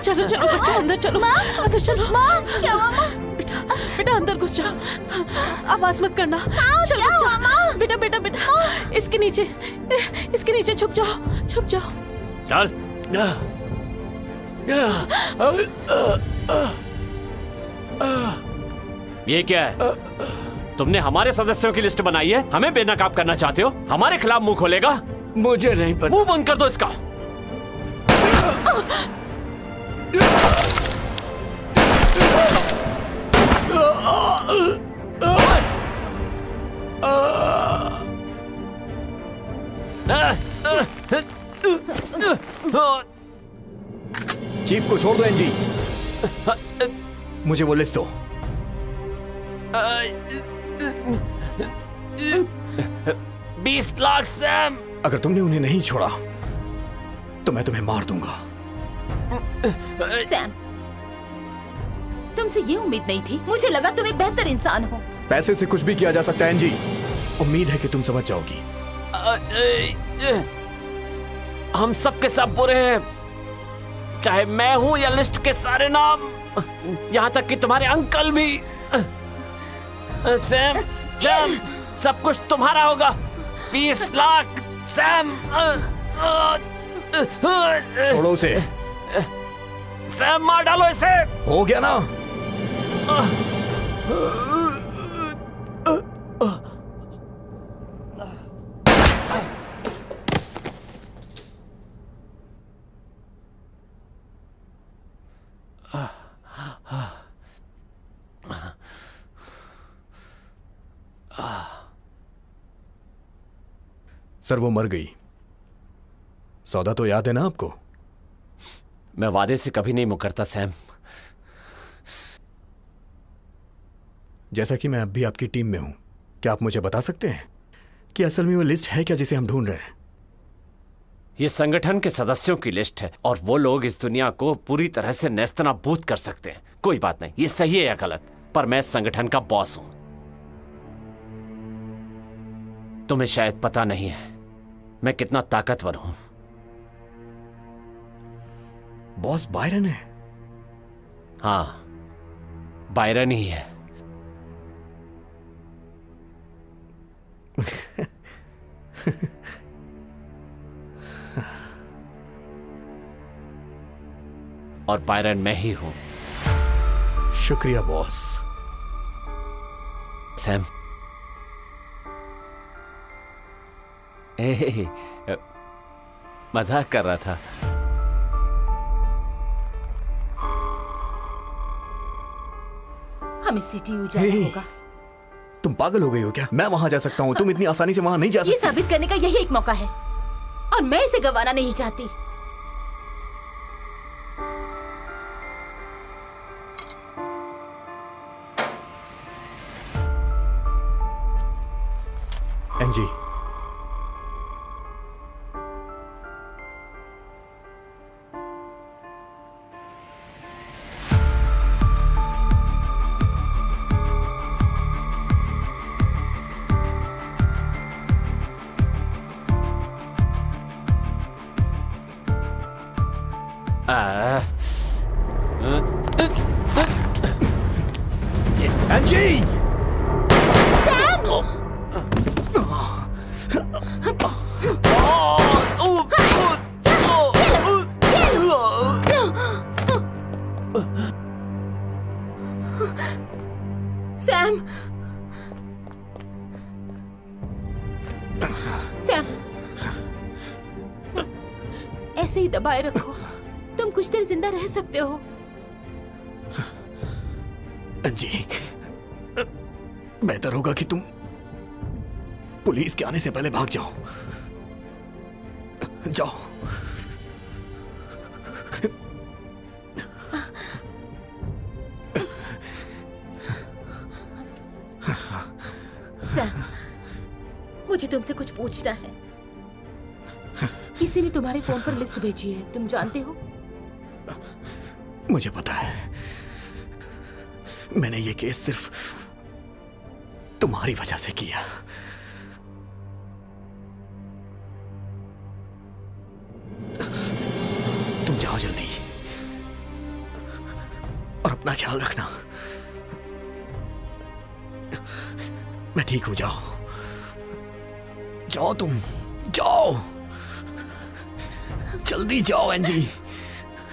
चलो चलो बच्चा अंदर चलो। अंदर चलो। क्या हुआ माँ? बेटा बेटा अंदर घुस जाओ। आवाज मत करना। चलो बच्चा। बेटा बेटा बेटा इसके नीचे छुप जाओ। छुप जाओ। चल। ये क्या है? तुमने हमारे सदस्यों की लिस्ट बनाई है, हमें बेनकाब करना चाहते हो? हमारे खिलाफ मुंह खोलेगा? मुझे नहीं पता। मुंह बंद कर दो इसका। चीफ को छोड़ दो एनजी। मुझे वो लिस्ट दो। 20 लाख सैम। अगर तुमने उन्हें नहीं छोड़ा तो मैं तुम्हें मार दूंगा। सैम, तुमसे ये उम्मीद नहीं थी। मुझे लगा तुम एक बेहतर इंसान हो। पैसे से कुछ भी किया जा सकता है एनजी। उम्मीद है कि तुम समझ जाओगी। हम सब के सब बुरे हैं, चाहे मैं हूं या लिस्ट के सारे नाम, यहां तक कि तुम्हारे अंकल भी। सैम, सैम, सब कुछ तुम्हारा होगा। 20 लाख। सैम, छोड़ो उसे। सैम, मार डालो इसे। हो गया ना? सर, वो मर गई। सौदा तो याद है ना आपको? मैं वादे से कभी नहीं मुकरता सैम। जैसा कि मैं अब भी आपकी टीम में हूं, क्या आप मुझे बता सकते हैं कि असल में वो लिस्ट है क्या जिसे हम ढूंढ रहे हैं? ये संगठन के सदस्यों की लिस्ट है और वो लोग इस दुनिया को पूरी तरह से नेस्तनाबूद कर सकते हैं। कोई बात नहीं, ये सही है या गलत, पर मैं इस संगठन का बॉस हूं। तुम्हें शायद पता नहीं है मैं कितना ताकतवर हूं। बॉस बायरन है? हाँ, बायरन ही है। और बायरन मैं ही हूं। शुक्रिया बॉस। सैम, मजाक कर रहा था। हमें सीटीयू जाना होगा। तुम पागल हो गई हो क्या? मैं वहां जा सकता हूं, तुम इतनी आसानी से वहां नहीं जा ये सकती। साबित करने का यही एक मौका है और मैं इसे गंवाना नहीं चाहती। NG, NG! सैम, सैम, ऐसे ही दबाए रखो, तुम कुछ देर जिंदा रह सकते हो। जी, बेहतर होगा कि तुम पुलिस के आने से पहले भाग जाओ। जाओ। सैम, मुझे तुमसे कुछ पूछना है। किसी ने तुम्हारे फोन पर लिस्ट भेजी है, तुम जानते हो? मुझे पता है। मैंने ये केस सिर्फ तुम्हारी वजह से किया। तुम जाओ जल्दी और अपना ख्याल रखना। मैं ठीक हूं, जाओ जाओ, तुम जाओ, जल्दी जाओ एनजी,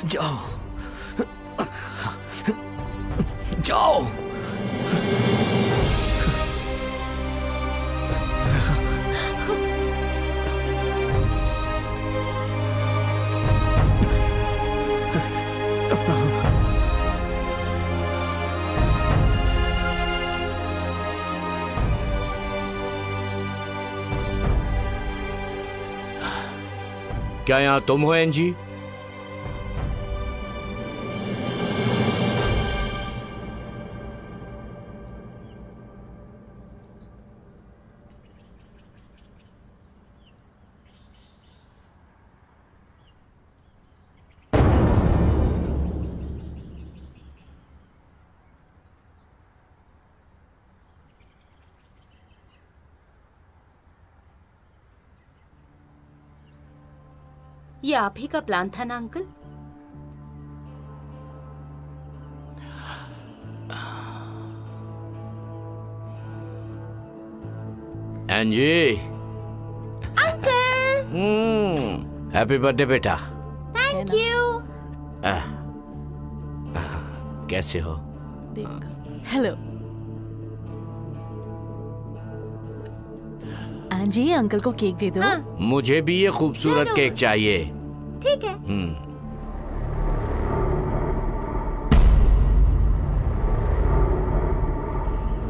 जाओ जाओ। क्या यहां तुम हो एनजी? ये आप ही का प्लान था ना अंकल? एंजी। अंकल। हैप्पी बर्थडे बेटा। Thank you. कैसे हो? हेलो एंजी, अंकल को केक दे दो। हाँ। मुझे भी ये खूबसूरत केक चाहिए। ठीक है।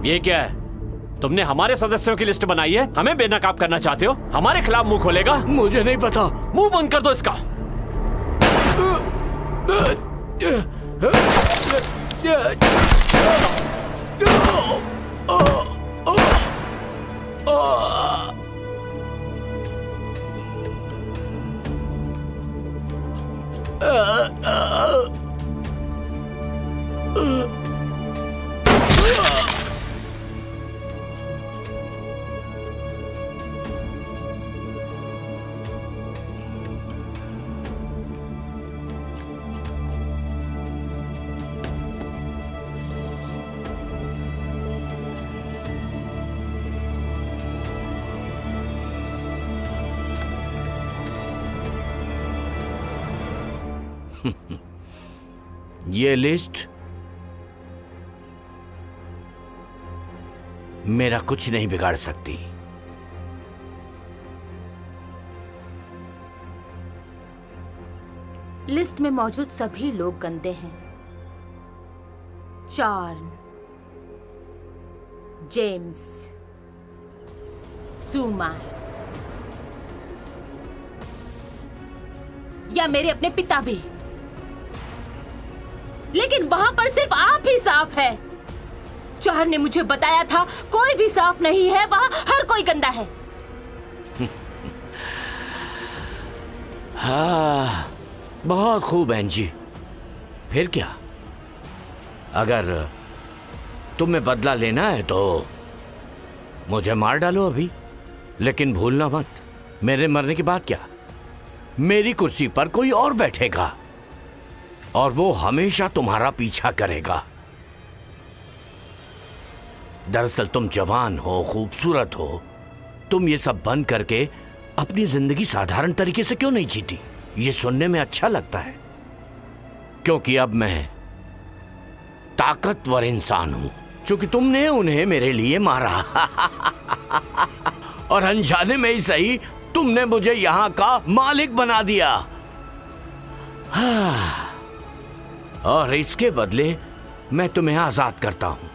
ये क्या है? तुमने हमारे सदस्यों की लिस्ट बनाई है, हमें बेनकाब करना चाहते हो? हमारे खिलाफ मुंह खोलेगा? मुझे नहीं पता। मुंह बंद कर दो इसका। ये लिस्ट मेरा कुछ नहीं बिगाड़ सकती। लिस्ट में मौजूद सभी लोग गंदे हैं। चार्न, जेम्स, सुमा या मेरे अपने पिता भी। लेकिन वहां पर सिर्फ आप ही साफ है। चार ने मुझे बताया था कोई भी साफ नहीं है, वहां हर कोई गंदा है। हाँ, बहुत खूब एंजी। फिर क्या? अगर तुम्हें बदला लेना है तो मुझे मार डालो अभी, लेकिन भूलना मत, मेरे मरने के बाद क्या, मेरी कुर्सी पर कोई और बैठेगा और वो हमेशा तुम्हारा पीछा करेगा। दरअसल तुम जवान हो, खूबसूरत हो, तुम ये सब बंद करके अपनी जिंदगी साधारण तरीके से क्यों नहीं जीती? ये सुनने में अच्छा लगता है, क्योंकि अब मैं ताकतवर इंसान हूं, क्योंकि तुमने उन्हें मेरे लिए मारा और अनजाने में ही सही तुमने मुझे यहां का मालिक बना दिया। और इसके बदले मैं तुम्हें आजाद करता हूं।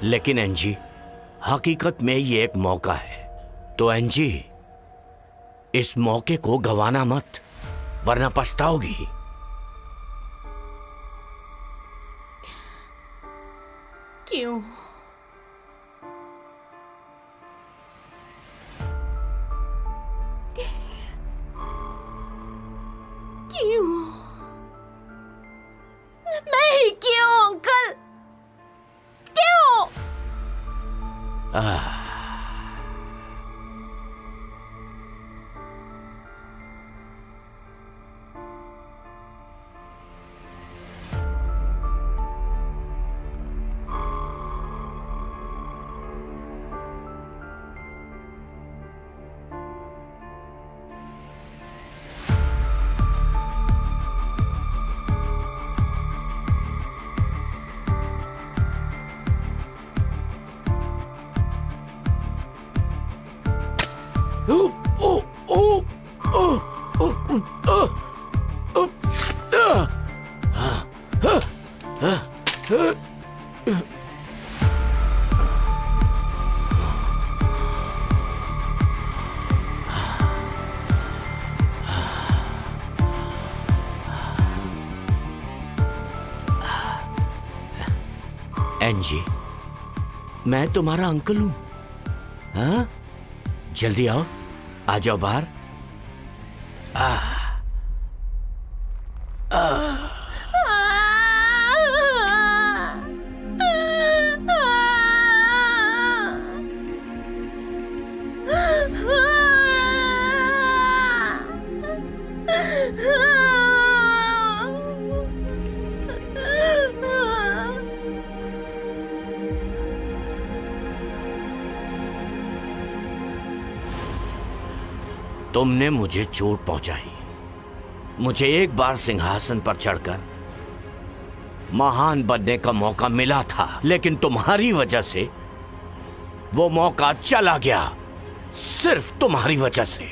लेकिन एंजी, हकीकत में ये एक मौका है, तो एंजी इस मौके को गंवाना मत, वरना पछताओगी। क्यों? क्यों? नहीं, क्यों अंकल? क्यों? एंजी, मैं तुम्हारा अंकल हूं। हाँ, जल्दी आओ, आ जाओ बाहर। तुमने मुझे चोट पहुंचाई। मुझे एक बार सिंहासन पर चढ़कर महान बनने का मौका मिला था, लेकिन तुम्हारी वजह से वो मौका चला गया। सिर्फ तुम्हारी वजह से।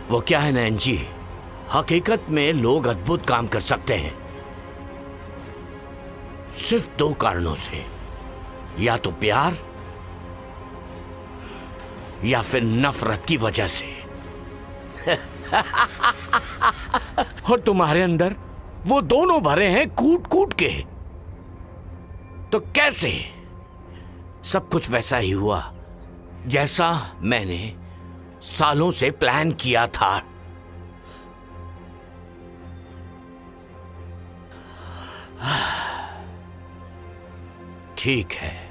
वो क्या है नैन जी, हकीकत में लोग अद्भुत काम कर सकते हैं सिर्फ 2 कारणों से, या तो प्यार या फिर नफरत की वजह से। और तुम्हारे अंदर वो दोनों भरे हैं कूट कूट के। तो कैसे? सब कुछ वैसा ही हुआ जैसा मैंने सालों से प्लान किया था। ठीक है।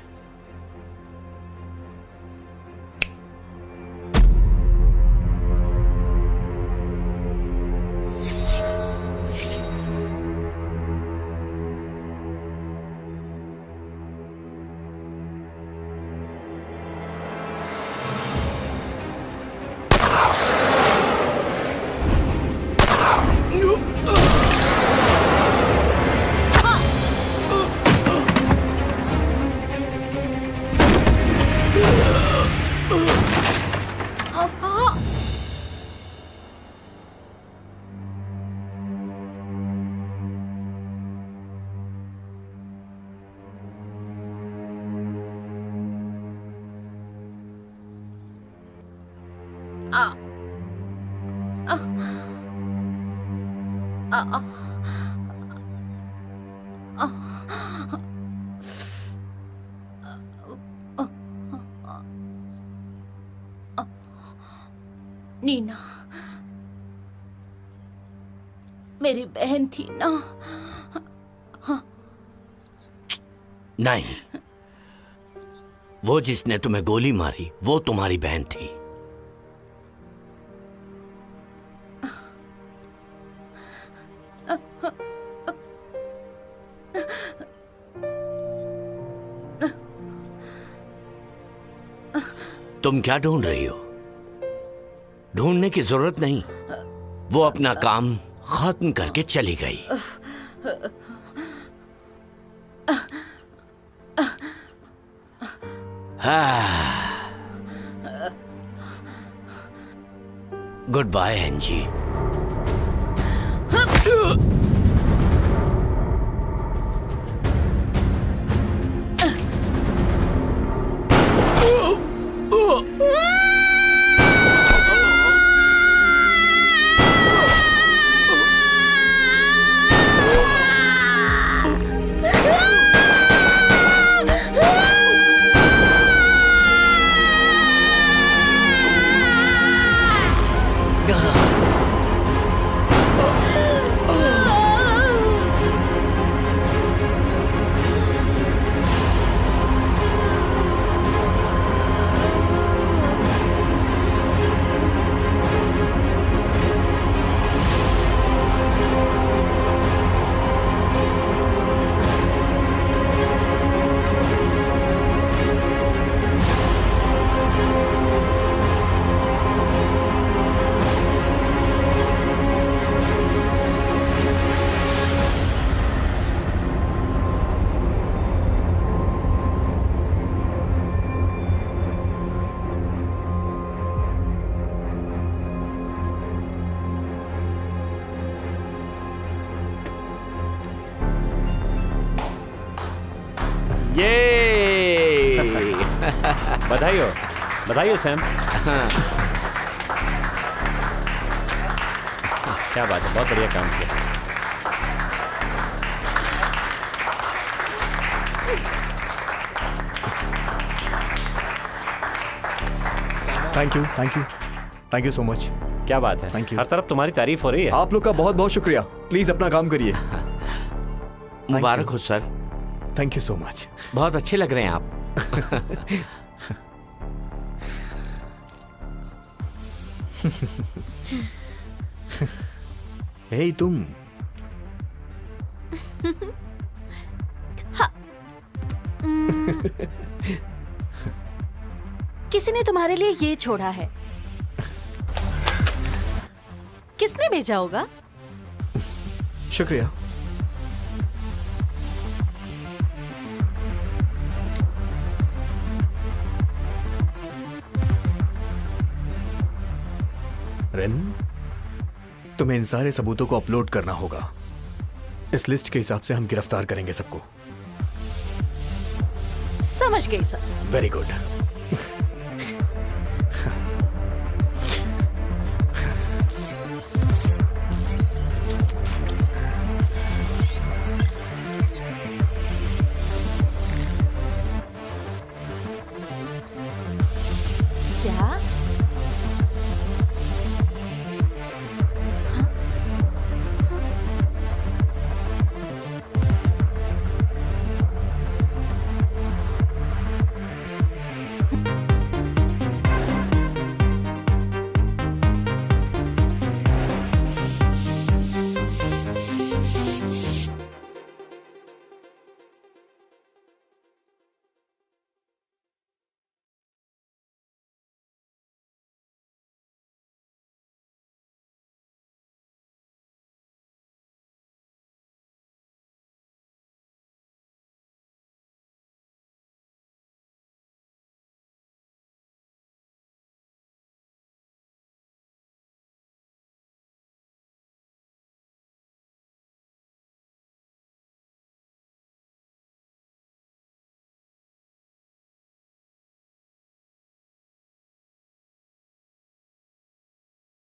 नीना मेरी बहन थी ना? नहीं, वो जिसने तुम्हें गोली मारी वो तुम्हारी बहन थी। तुम क्या ढूंढ रही हो? ढूंढने की जरूरत नहीं, वो अपना काम खत्म करके चली गई। Good bye एंजी। बधाई हो, बधाई हो सैम। क्या बात है, बहुत बढ़िया काम किया। Thank you, thank you, thank you so much. क्या बात है, थैंक यू। हर तरफ तुम्हारी तारीफ हो रही है। आप लोग का बहुत बहुत शुक्रिया। प्लीज अपना काम करिए। मुबारक हो sir. Thank you so much. बहुत अच्छे लग रहे हैं आप। हे तुम। किसी ने तुम्हारे लिए ये छोड़ा है। किसने भेजा होगा? शुक्रिया। रेन, तुम्हें इन सारे सबूतों को अपलोड करना होगा। इस लिस्ट के हिसाब से हम गिरफ्तार करेंगे सबको। समझ गई सर। Very good.